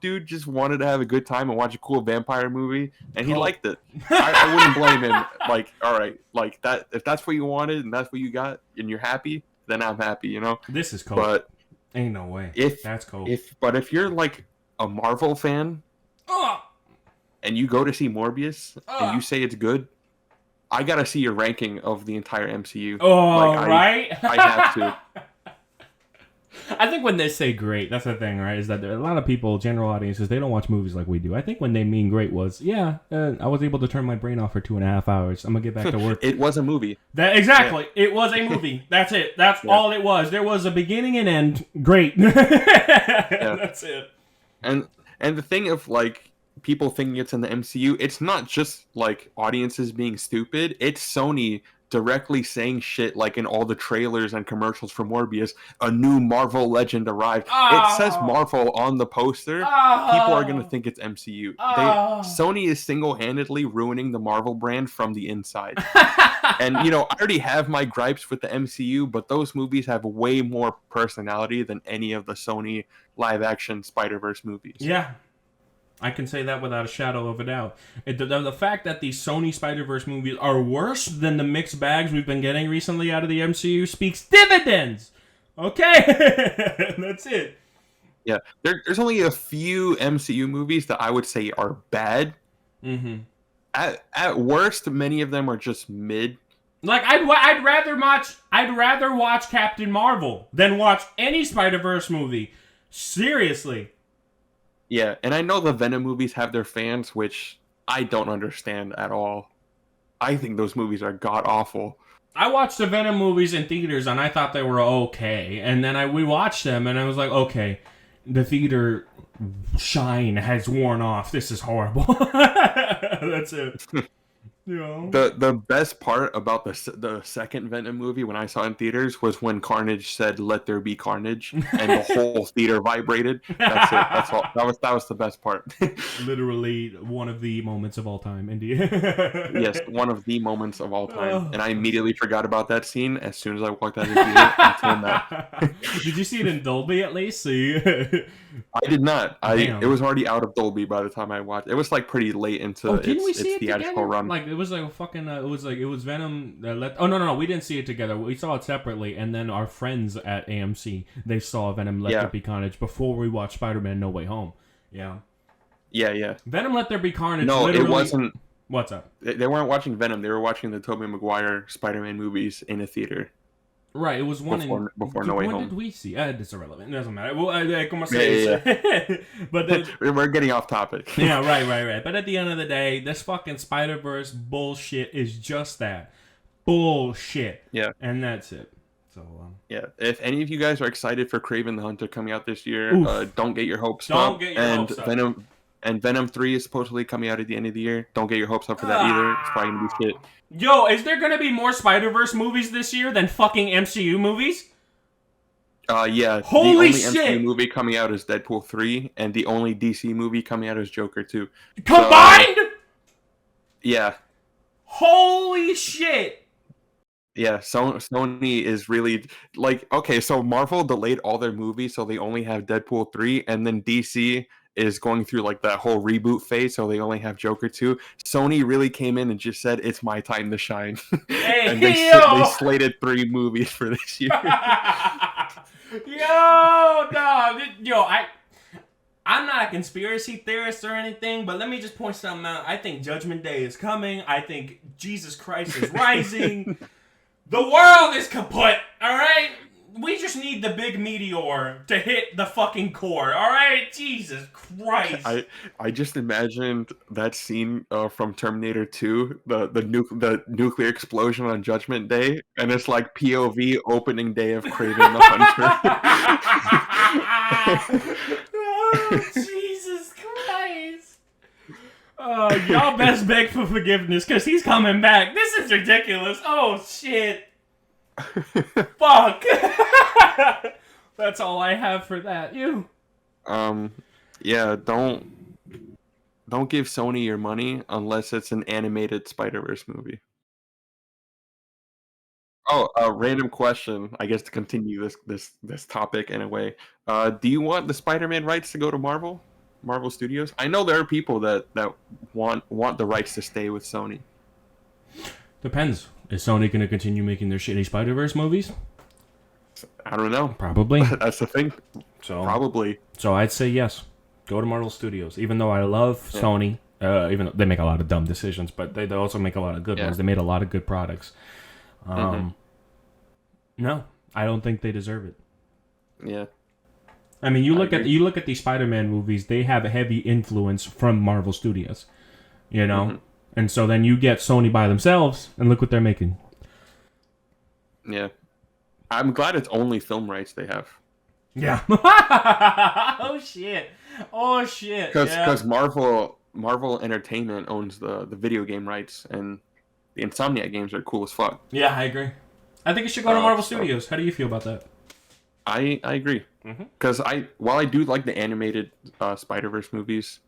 S2: dude just wanted to have a good time and watch a cool vampire movie, and he liked it. I wouldn't blame him. Like, all right, like that. If that's what you wanted and that's what you got, and you're happy, then I'm happy.
S1: This is cool.
S2: But
S1: ain't no way. That's cool.
S2: If you're like a Marvel fan, and you go to see Morbius and you say it's good, I gotta see your ranking of the entire MCU.
S1: Right?
S2: I have to.
S1: I think when they say great, that's the thing, right? Is that there are a lot of people, general audiences, they don't watch movies like we do. I think when they mean great was, I was able to turn my brain off for 2.5 hours. I'm going to get back to work.
S2: It was a movie.
S1: Exactly. Yeah. It was a movie. That's it. That's all it was. There was a beginning and end. Great. That's it.
S2: And the thing of, like, people thinking it's in the MCU, it's not just, like, audiences being stupid. It's Sony directly saying shit like in all the trailers and commercials for Morbius, a new Marvel legend arrived. It says Marvel on the poster. People are going to think it's MCU. Sony is single-handedly ruining the Marvel brand from the inside. And, I already have my gripes with the MCU, but those movies have way more personality than any of the Sony live-action Spider-Verse movies.
S1: Yeah. I can say that without a shadow of a doubt. The fact that the Sony Spider-Verse movies are worse than the mixed bags we've been getting recently out of the MCU speaks dividends. Okay? That's it.
S2: Yeah. There's only a few MCU movies that I would say are bad.
S1: Mm-hmm.
S2: At worst, many of them are just mid.
S1: Like, I'd rather watch Captain Marvel than watch any Spider-Verse movie. Seriously.
S2: Yeah, and I know the Venom movies have their fans, which I don't understand at all. I think those movies are god-awful.
S1: I watched the Venom movies in theaters, and I thought they were okay. And then we watched them, and I was like, okay, the theater shine has worn off. This is horrible. That's it.
S2: The best part about the second Venom movie when I saw it in theaters was when Carnage said "Let there be carnage" and the whole theater vibrated. That's it. That's all. That was the best part.
S1: Literally one of the moments of all time, indeed.
S2: Yes, one of the moments of all time,
S1: Oh.
S2: and I immediately forgot about that scene as soon as I walked out of the theater until now.
S1: Did you see it in Dolby at least? See?
S2: I did not. It was already out of Dolby by the time I watched. It was like pretty late into its theatrical run.
S1: Like it was like a fucking. It was Venom. No, we didn't see it together. We saw it separately, and then our friends at AMC they saw Venom Let There Be Carnage before we watched Spider-Man No Way Home. Yeah.
S2: Yeah.
S1: Venom Let There Be Carnage.
S2: No, it wasn't.
S1: What's up?
S2: They weren't watching Venom. They were watching the Tobey Maguire Spider-Man movies in a theater.
S1: Right, it was one
S2: before No Way Home.
S1: When did we see? It's irrelevant. It doesn't matter. Well, como se dice. But
S2: we're getting off topic.
S1: Yeah, right. But at the end of the day, this fucking Spider-Verse bullshit is just that. Bullshit.
S2: Yeah.
S1: And that's it. So,
S2: yeah. If any of you guys are excited for Kraven the Hunter coming out this year, don't get your hopes up.
S1: Don't get your hopes up.
S2: Venom 3 is supposedly coming out at the end of the year. Don't get your hopes up for that either. It's probably gonna be shit.
S1: Yo, is there gonna be more Spider-Verse movies this year than fucking MCU movies?
S2: Yeah.
S1: Holy
S2: shit! The only MCU movie coming out is Deadpool 3, and the only DC movie coming out is Joker 2.
S1: Combined?
S2: Yeah.
S1: Holy shit!
S2: Yeah, Sony is really like, okay, so Marvel delayed all their movies, so they only have Deadpool 3, and then DC is going through like that whole reboot phase, so they only have Joker 2. Sony really came in and just said, it's my time to shine.
S1: Hey,
S2: and they slated 3 movies for this year.
S1: I'm not a conspiracy theorist or anything, but let me just point something out. I think Judgment Day is coming. I think Jesus Christ is rising. The world is kaput, alright? We just need the big meteor to hit the fucking core, alright? Jesus Christ.
S2: I just imagined that scene from Terminator 2, the nuclear explosion on Judgment Day, and it's like POV opening day of Kraven the Hunter.
S1: Oh, Jesus Christ. Y'all best beg for forgiveness, because he's coming back. This is ridiculous. Oh, shit. Fuck. That's all I have for that. You.
S2: Yeah, don't give Sony your money unless it's an animated Spider-Verse movie. Oh, a random question, I guess, to continue this topic in a way. Do you want the Spider-Man rights to go to Marvel Studios? I know there are people that want the rights to stay with Sony.
S1: Depends. Is Sony going to continue making their shitty Spider-Verse movies?
S2: I don't know.
S1: Probably.
S2: That's the thing. Probably.
S1: So I'd say yes. Go to Marvel Studios. Even though I love Sony, even though they make a lot of dumb decisions, but they also make a lot of good ones. They made a lot of good products. No, I don't think they deserve it.
S2: Yeah.
S1: I mean, you look at these Spider-Man movies, they have a heavy influence from Marvel Studios. You know? Mm-hmm. And so then you get Sony by themselves, and look what they're making.
S2: Yeah. I'm glad it's only film rights they have.
S1: Yeah. Oh, shit.
S2: Because Marvel Entertainment owns the video game rights, and the Insomniac games are cool as fuck.
S1: Yeah, I agree. I think it should go to Marvel Studios. How do you feel about that?
S2: I agree. Because while I do like the animated Spider-Verse movies,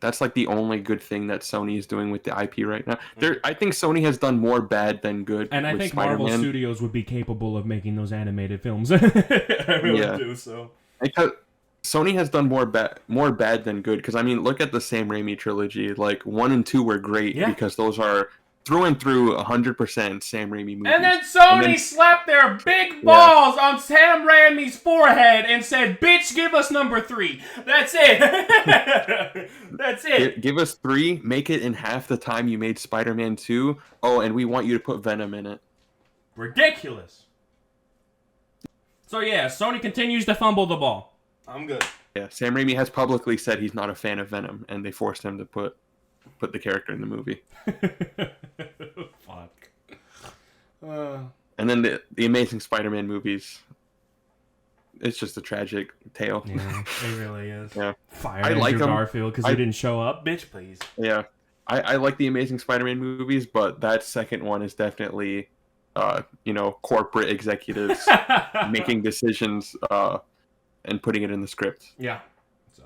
S2: that's like the only good thing that Sony is doing with the IP right now. I think Sony has done more bad than good.
S1: And I think
S2: Spider-Man.
S1: Marvel Studios would be capable of making those animated films. I really do. So
S2: because Sony has done more bad than good. Because I mean, look at the Sam Raimi trilogy. Like 1 and 2 were great because those are through and through 100% Sam Raimi movies.
S1: And then Sony slapped their big balls on Sam Raimi's forehead and said, "Bitch, give us number 3." That's it. That's it.
S2: Give us 3. Make it in half the time you made Spider-Man 2. Oh, and we want you to put Venom in it.
S1: Ridiculous. So yeah, Sony continues to fumble the ball. I'm good.
S2: Yeah, Sam Raimi has publicly said he's not a fan of Venom, and they forced him to put the character in the movie.
S1: Fuck.
S2: And then the Amazing Spider-Man movies, it's just a tragic tale.
S1: Yeah, it really is.
S2: Yeah.
S1: Fire Andrew Garfield because he didn't show up. Bitch, please.
S2: Yeah. I like the Amazing Spider-Man movies, but that second one is definitely, corporate executives making decisions and putting it in the script.
S1: Yeah. So,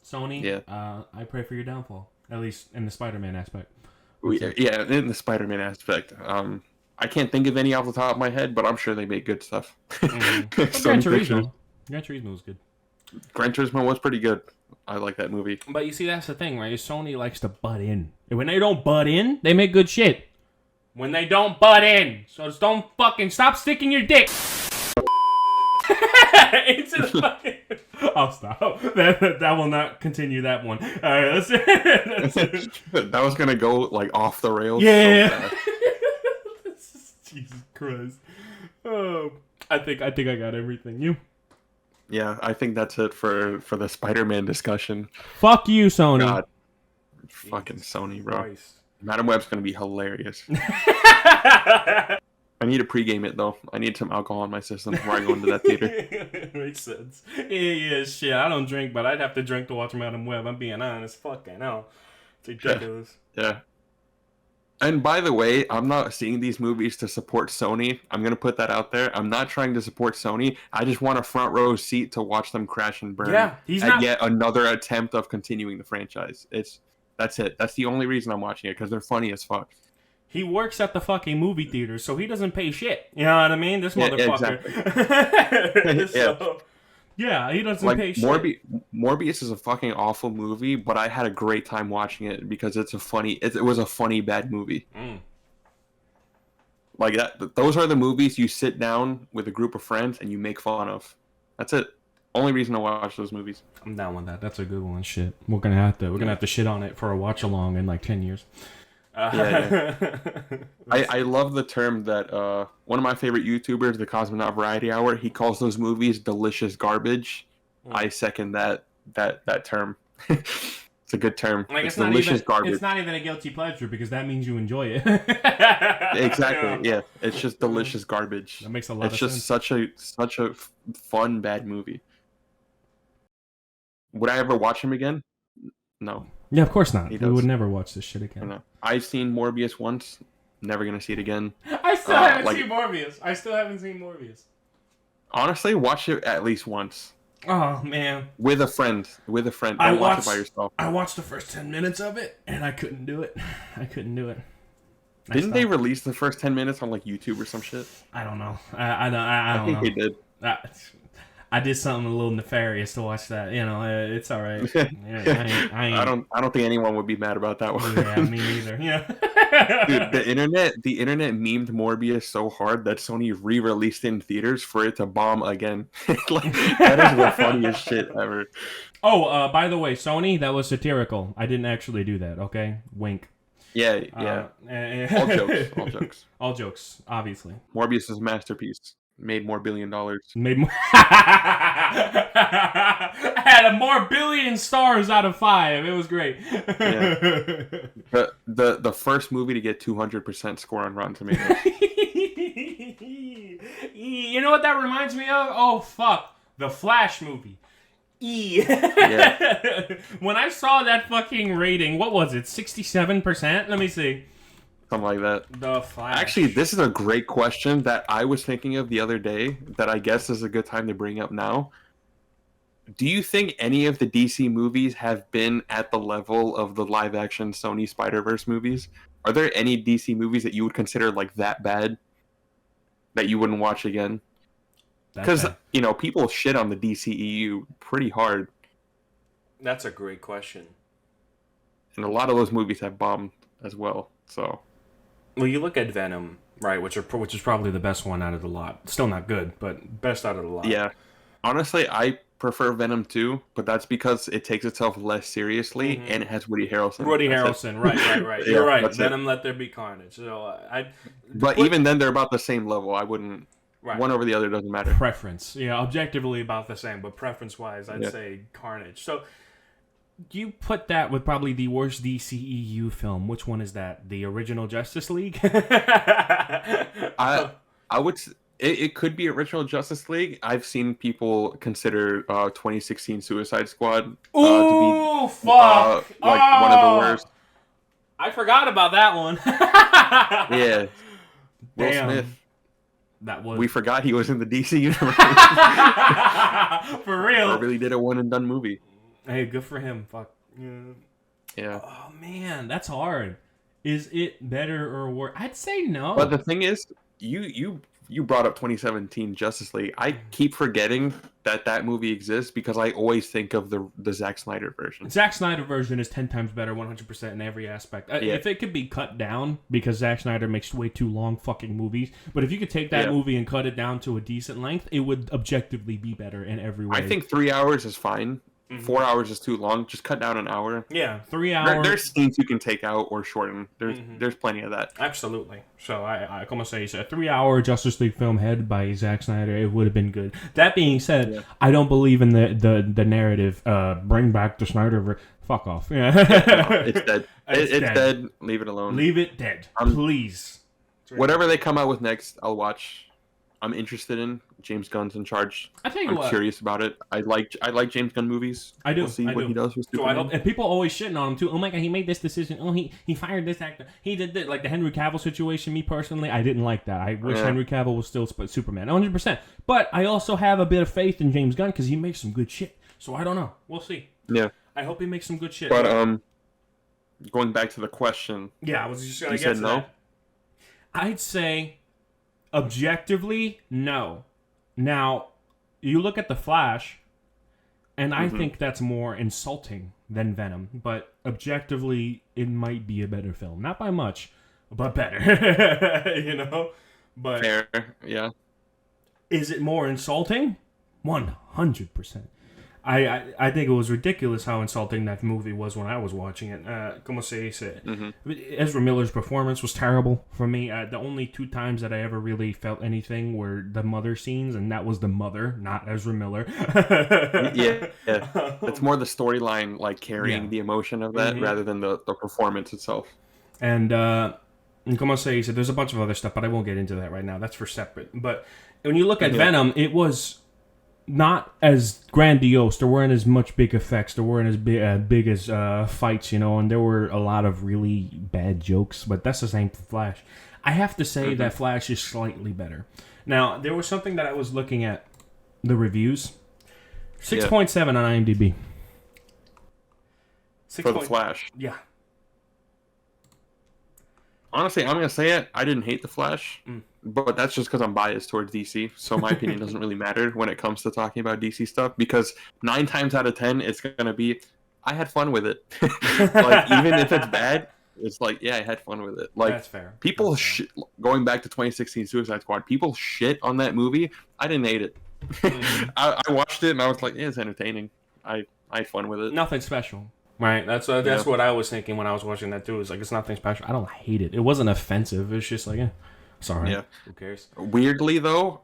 S1: Sony,
S2: Yeah.
S1: I pray for your downfall, at least in the Spider-Man aspect.
S2: Yeah, in the Spider-Man aspect. I can't think of any off the top of my head, but I'm sure they make good stuff.
S1: Mm-hmm. Gran Turismo. Gran Turismo was good.
S2: Gran Turismo was pretty good. I like that movie.
S1: But you see, that's the thing, right? Sony likes to butt in. And when they don't butt in, they make good shit. When they don't butt in. So just don't fucking stop sticking your dick into the fucking... I'll stop. That will not continue that one. All right, let's...
S2: That was going to go, like, off the rails.
S1: Yeah. So Jesus Christ. Oh, I think I got everything. You?
S2: Yeah, I think that's it for the Spider-Man discussion.
S1: Fuck you, Sony.
S2: God. Fucking Sony, bro. Christ. Madam Web's gonna be hilarious. I need to pregame it though. I need some alcohol in my system before I go into that theater.
S1: Makes sense. Yeah, shit. I don't drink, but I'd have to drink to watch Madam Web. I'm being honest. Fucking hell. It's ridiculous.
S2: Yeah. And by the way, I'm not seeing these movies to support Sony. I'm going to put that out there. I'm not trying to support Sony. I just want a front row seat to watch them crash and burn.
S1: Yeah,
S2: yet another attempt of continuing the franchise. That's it. That's the only reason I'm watching it, because they're funny as fuck.
S1: He works at the fucking movie theater, so he doesn't pay shit. You know what I mean? This motherfucker.
S2: Exactly.
S1: Yeah, he doesn't pay shit.
S2: Morbius is a fucking awful movie, but I had a great time watching it because it was a funny bad movie. Like that. Those are the movies you sit down with a group of friends and you make fun of. That's it. Only reason I watch those movies.
S1: I'm down with that. That's a good one. Shit. We're gonna have to shit on it for a watch along in like 10 years.
S2: Yeah. I love the term that one of my favorite YouTubers, the Cosmonaut Variety Hour, he calls those movies delicious garbage. I second that term. It's a good term.
S1: Like,
S2: it's delicious garbage.
S1: It's not even a guilty pleasure because that means you enjoy it.
S2: Exactly. Yeah. It's just delicious garbage.
S1: That makes a lot of sense.
S2: It's just such a fun bad movie. Would I ever watch him again? No.
S1: Yeah, of course not. We would never watch this shit again.
S2: No. I've seen Morbius once. Never gonna see it again.
S1: I still haven't seen Morbius.
S2: Honestly, watch it at least once.
S1: Oh man.
S2: With a friend. Don't watch it by yourself.
S1: I watched the first 10 minutes of it and I couldn't do it.
S2: Didn't they release the first 10 minutes on like YouTube or some shit?
S1: I don't know. I don't know.
S2: I think they did.
S1: I did something a little nefarious to watch that. You know, it's all right. Yeah,
S2: I don't think anyone would be mad about that one.
S1: Yeah, me neither. Yeah.
S2: Dude, the internet memed Morbius so hard that Sony re-released it in theaters for it to bomb again. Like, that is the funniest shit ever.
S1: Oh, by the way, Sony, that was satirical. I didn't actually do that. Okay, wink.
S2: Yeah. All jokes,
S1: obviously.
S2: Morbius is a masterpiece. Made more $1 billion.
S1: Had more billion stars out of 5. It was great.
S2: Yeah. The first movie to get 200% score on Rotten Tomatoes.
S1: You know what that reminds me of? Oh fuck, the Flash movie.
S2: Yeah.
S1: When I saw that fucking rating, what was it? 67%? Let me see.
S2: Something like that.
S1: The Flash.
S2: Actually, this is a great question that I was thinking of the other day that I guess is a good time to bring up now. Do you think any of the DC movies have been at the level of the live-action Sony Spider-Verse movies? Are there any DC movies that you would consider like that bad that you wouldn't watch again? Because, people shit on the DCEU pretty hard.
S1: That's a great question.
S2: And a lot of those movies have bombed as well, so...
S1: Well, you look at Venom, right, which is probably the best one out of the lot. Still not good, but best out of the lot.
S2: Yeah. Honestly, I prefer Venom 2, but that's because it takes itself less seriously and it has Woody Harrelson.
S1: Right. You're right. Venom, Let There Be Carnage. So
S2: even then, they're about the same level. I wouldn't... Right. One over the other doesn't matter.
S1: Preference. Yeah, objectively about the same, but preference-wise, I'd say Carnage. So... You put that with probably the worst DCEU film. Which one is that? The original Justice League?
S2: I would. It could be original Justice League. I've seen people consider 2016 Suicide Squad to be
S1: fuck!
S2: one of the worst.
S1: I forgot about that one.
S2: Yeah. Will
S1: Damn.
S2: Smith.
S1: That was.
S2: We forgot he was in the DC universe.
S1: For real.
S2: I really did a one and done movie.
S1: Hey, good for him. Fuck.
S2: Yeah.
S1: Oh man, that's hard. Is it better or worse? I'd say no.
S2: But the thing is, you brought up 2017 Justice League. I keep forgetting that movie exists because I always think of the Zack Snyder version.
S1: Zack Snyder version is 10 times better, 100% in every aspect.
S2: Yeah.
S1: If it could be cut down, because Zack Snyder makes way too long fucking movies, but if you could take that movie and cut it down to a decent length, it would objectively be better in every way.
S2: I think 3 hours is fine. 4 hours is too long. Just cut down an hour.
S1: Yeah, 3 hours.
S2: There's scenes you can take out or shorten. There's plenty of that.
S1: Absolutely. So I como say, so a 3-hour Justice League film head by Zack Snyder, it would have been good. That being said, I don't believe in the narrative. Bring back the Snyder. Fuck off. Yeah.
S2: No, it's dead. It's dead. Leave it alone.
S1: Leave it dead, please.
S2: Whatever they come out with next, I'll watch. I'm interested in. James Gunn's in charge.
S1: I tell you what,
S2: curious about it. I like James Gunn movies.
S1: I do.
S2: We'll see what he does with Superman.
S1: So I hope, and people always shitting on him too. Oh my god, he made this decision. Oh, he fired this actor. He did this. Like the Henry Cavill situation. Me personally, I didn't like that. I wish Henry Cavill was still Superman, 100%. But I also have a bit of faith in James Gunn because he makes some good shit. So I don't know. We'll see.
S2: Yeah.
S1: I hope he makes some good shit.
S2: But going back to the question.
S1: Yeah, I was just gonna
S2: you
S1: get
S2: said
S1: to
S2: no?
S1: that. I'd say, objectively, no. Now, you look at The Flash, and I think that's more insulting than Venom. But objectively, it might be a better film. Not by much, but better. You know? But
S2: Fair, yeah.
S1: Is it more insulting? 100%. I think it was ridiculous how insulting that movie was when I was watching it. Como se dice? Ezra Miller's performance was terrible for me. The only 2 times that I ever really felt anything were the mother scenes, and that was the mother, not Ezra Miller.
S2: yeah. It's more the storyline, like carrying the emotion of that rather than the performance itself.
S1: And como se dice? There's a bunch of other stuff, but I won't get into that right now. That's for separate. But when you look at Venom, it was not as grandiose. There weren't as much big effects. There weren't as big as fights, you know, and there were a lot of really bad jokes, but that's the same for Flash. I have to say that Flash is slightly better. Now, there was something that I was looking at, the reviews. 6.7 on IMDb.
S2: For the Flash.
S1: Yeah.
S2: Honestly, I'm going to say it. I didn't hate the Flash. But that's just because I'm biased towards DC, so my opinion doesn't really matter when it comes to talking about DC stuff, because 9 times out of 10, it's going to be, I had fun with it. Like, even if it's bad, it's like, yeah, I had fun with it. Like,
S1: that's fair.
S2: People, going back to 2016 Suicide Squad, people shit on that movie. I didn't hate it. I watched it, and I was like, yeah, it's entertaining. I had fun with it.
S1: Nothing special. Right, that's what I was thinking when I was watching that too. It's like, it's nothing special. I don't hate it. It wasn't offensive. It's just like, sorry. Yeah. Who cares?
S2: Weirdly, though,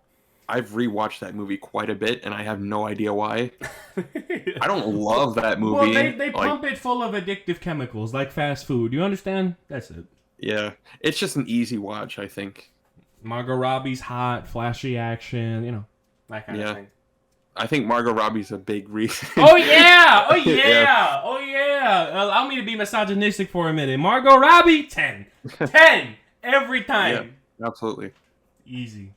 S2: I've rewatched that movie quite a bit, and I have no idea why. I don't love that movie.
S1: Well, they pump it full of addictive chemicals, like fast food. You understand? That's it.
S2: Yeah. It's just an easy watch, I think.
S1: Margot Robbie's hot, flashy action, you know, that kind of thing.
S2: I think Margot Robbie's a big reason.
S1: Oh, yeah! Oh, yeah! Oh, yeah! Allow me to be misogynistic for a minute. Margot Robbie, 10. 10! Every time.
S2: Yeah, absolutely.
S1: Easy.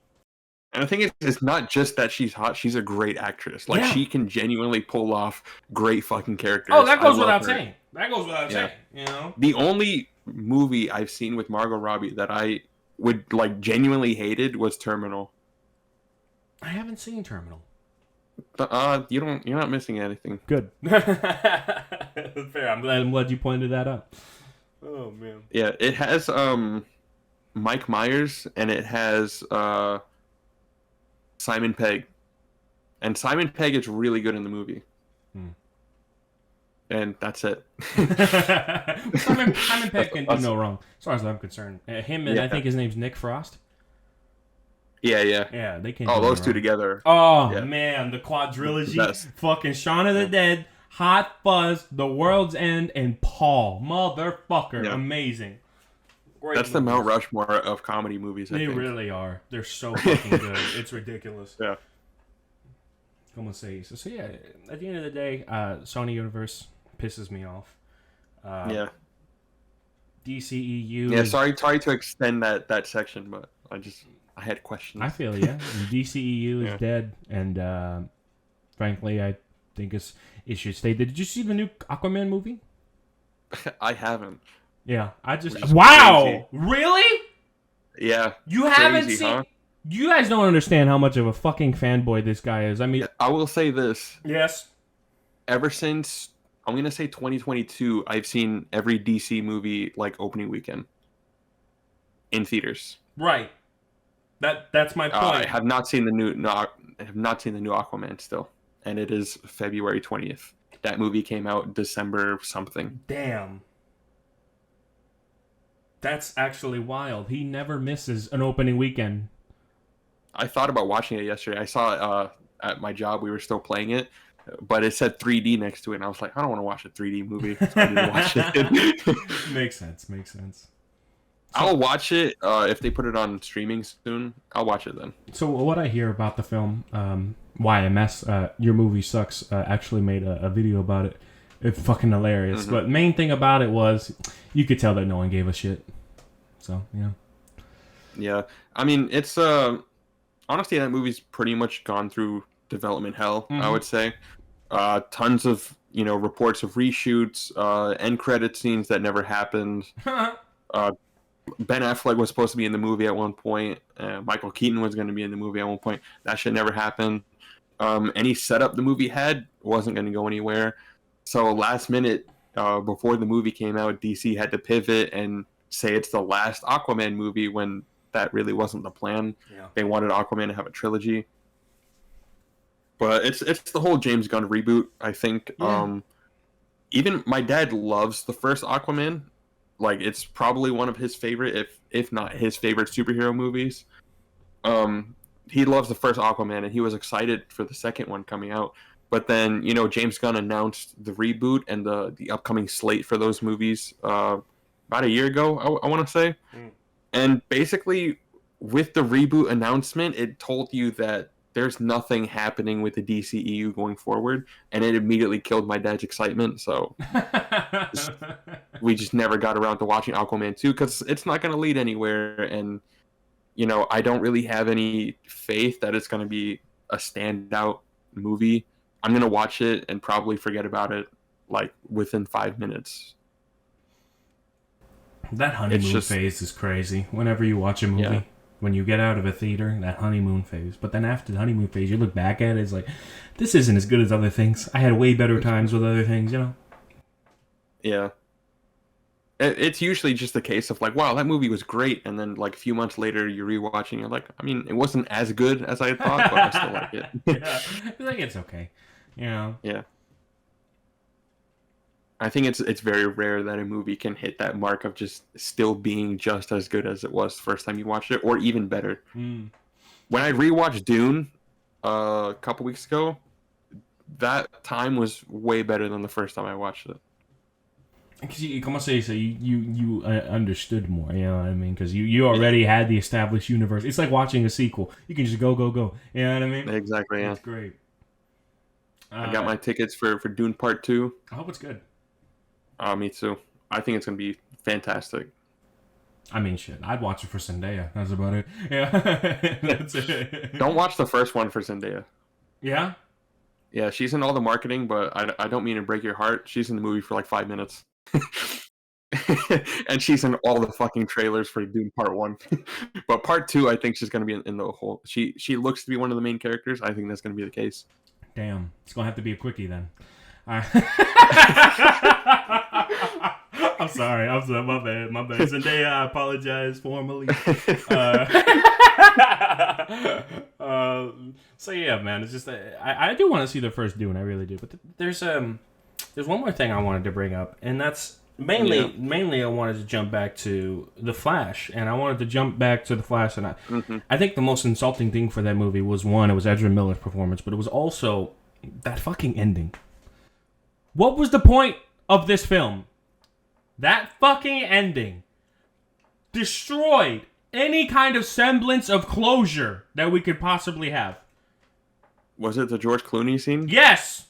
S2: And the thing is, it's not just that she's hot, she's a great actress. Like, she can genuinely pull off great fucking characters.
S1: Oh, that goes without saying. That goes without saying, you know?
S2: The only movie I've seen with Margot Robbie that I would, like, genuinely hated was Terminal.
S1: I haven't seen Terminal.
S2: You're not missing anything.
S1: Good. Fair. I'm glad you pointed that out. Oh, man.
S2: Yeah, it has, Mike Myers, and it has Simon Pegg. And Simon Pegg is really good in the movie. And that's it.
S1: Simon Pegg can do no wrong, as far as I'm concerned. Him and I think his name's Nick Frost.
S2: Yeah.
S1: Yeah, they can.
S2: Oh, those two together.
S1: Oh, man, the quadrilogy. Fucking Shaun of the Dead, Hot Fuzz, The World's End, and Paul. Motherfucker. Yeah. Amazing.
S2: Great That's movies. The Mount Rushmore of comedy movies, I think.
S1: They really are. They're so fucking good. It's ridiculous.
S2: Yeah.
S1: Como se dice. So, yeah, at the end of the day, Sony Universe pisses me off. DCEU.
S2: Yeah, sorry to extend that section, but I had questions.
S1: I feel yeah. DCEU is dead, and frankly, I think it should stay. Did you see the new Aquaman movie?
S2: I haven't.
S1: Yeah, wow,
S2: crazy.
S1: Really?
S2: Yeah.
S1: You haven't seen? Huh? You guys don't understand how much of a fucking fanboy this guy is. I mean,
S2: I will say this.
S1: Yes.
S2: Ever since I'm gonna say 2022, I've seen every DC movie like opening weekend in theaters.
S1: Right. That's my point.
S2: I have not seen the new. No, I have not seen the new Aquaman still, and it is February 20th. That movie came out December something.
S1: Damn. That's actually wild. He never misses an opening weekend.
S2: I thought about watching it yesterday. I saw it at my job. We were still playing it, but it said 3D next to it, and I was like, I don't want to watch a 3D movie. So I didn't watch it.
S1: Makes sense.
S2: I'll watch it if they put it on streaming soon. I'll watch it then.
S1: So what I hear about the film, YMS, Your Movie Sucks, actually made a video about it. It's fucking hilarious. Mm-hmm. But main thing about it was you could tell that no one gave a shit. So, yeah.
S2: Yeah. I mean, it's honestly, that movie's pretty much gone through development hell, I would say. Tons of, reports of reshoots, end credit scenes that never happened. Ben Affleck was supposed to be in the movie at one point. Michael Keaton was going to be in the movie at one point. That shit never happened. Any setup the movie had wasn't going to go anywhere. So last minute, before the movie came out, DC had to pivot and say it's the last Aquaman movie when that really wasn't the plan. Yeah. They wanted Aquaman to have a trilogy. But it's the whole James Gunn reboot, I think. Yeah. Even my dad loves the first Aquaman. Like, it's probably one of his favorite, if not his favorite superhero movies. He loves the first Aquaman, and he was excited for the second one coming out. But then, James Gunn announced the reboot and the upcoming slate for those movies about a year ago, I want to say. And basically, with the reboot announcement, it told you that there's nothing happening with the DCEU going forward, and it immediately killed my dad's excitement. So we just never got around to watching Aquaman 2 because it's not going to lead anywhere. And, I don't really have any faith that it's going to be a standout movie. I'm going to watch it and probably forget about it like within 5 minutes.
S1: That honeymoon phase is crazy. Whenever you watch a movie, when you get out of a theater, that honeymoon phase. But then after the honeymoon phase, you look back at it, it's like, this isn't as good as other things. I had way better times with other things,
S2: Yeah. It's usually just a case of like, wow, that movie was great. And then like a few months later, you're rewatching, you're like, I mean, it wasn't as good as I thought, but I still like it.
S1: Yeah. I think it's okay. Yeah.
S2: I think it's very rare that a movie can hit that mark of just still being just as good as it was the first time you watched it, or even better. When I rewatched Dune a couple weeks ago, that time was way better than the first time I watched it.
S1: Because you understood more, you know what I mean? Because you already had the established universe. It's like watching a sequel. You can just go. You know what I mean?
S2: Exactly, yeah.
S1: That's great.
S2: I got my tickets for Dune Part 2.
S1: I hope it's good.
S2: Me too. I think it's going to be fantastic.
S1: I mean, shit. I'd watch it for Zendaya. That's about it. Yeah. That's it.
S2: Don't watch the first one for Zendaya.
S1: Yeah?
S2: Yeah, she's in all the marketing, but I don't mean to break your heart. She's in the movie for like 5 minutes. And she's in all the fucking trailers for Dune Part 1. But Part 2, I think she's going to be in the whole... She looks to be one of the main characters. I think that's going to be the case.
S1: Damn. It's going to have to be a quickie then. I'm sorry. My bad. Zendaya, I apologize formally. So yeah, man. It's just I do want to see the first Dune. I really do. But there's one more thing I wanted to bring up, and that's mainly I wanted to jump back to The Flash, and I wanted to jump back to The Flash, and I think the most insulting thing for that movie was one, it was Ezra Miller's performance, but it was also that fucking ending. What was the point of this film? That fucking ending destroyed any kind of semblance of closure that we could possibly have.
S2: Was it the George Clooney scene?
S1: Yes!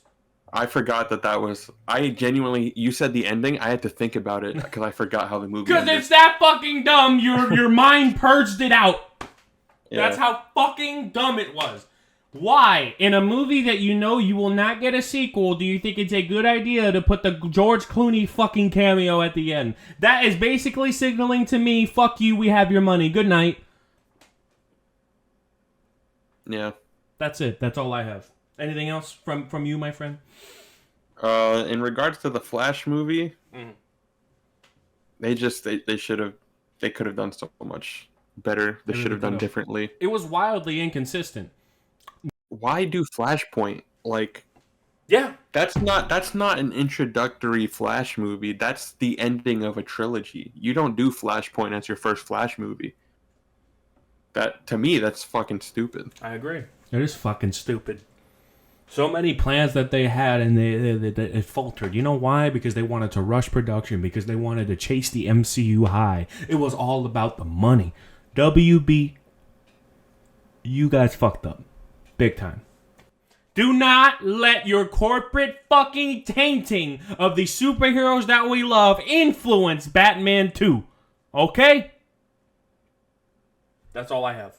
S2: I forgot that was. I genuinely. You said the ending. I had to think about it because I forgot how the movie.
S1: Because it's that fucking dumb. Your mind purged it out. Yeah. That's how fucking dumb it was. Why, in a movie that you know you will not get a sequel, do you think it's a good idea to put the George Clooney fucking cameo at the end? That is basically signaling to me, fuck you, we have your money. Good night.
S2: Yeah.
S1: That's it. That's all I have. Anything else from you, my friend?
S2: In regards to the Flash movie, they could have done so much better. They should have done differently.
S1: It was wildly inconsistent.
S2: Why do Flashpoint? Like,
S1: yeah,
S2: that's not an introductory Flash movie. That's the ending of a trilogy. You don't do Flashpoint as your first Flash movie. That, to me, that's fucking stupid.
S1: I agree. It is fucking stupid. So many plans that they had, and they faltered. You know why? Because they wanted to rush production. Because they wanted to chase the MCU high. It was all about the money. WB, you guys fucked up. Big time. Do not let your corporate fucking tainting of the superheroes that we love influence Batman 2. Okay? That's all I have.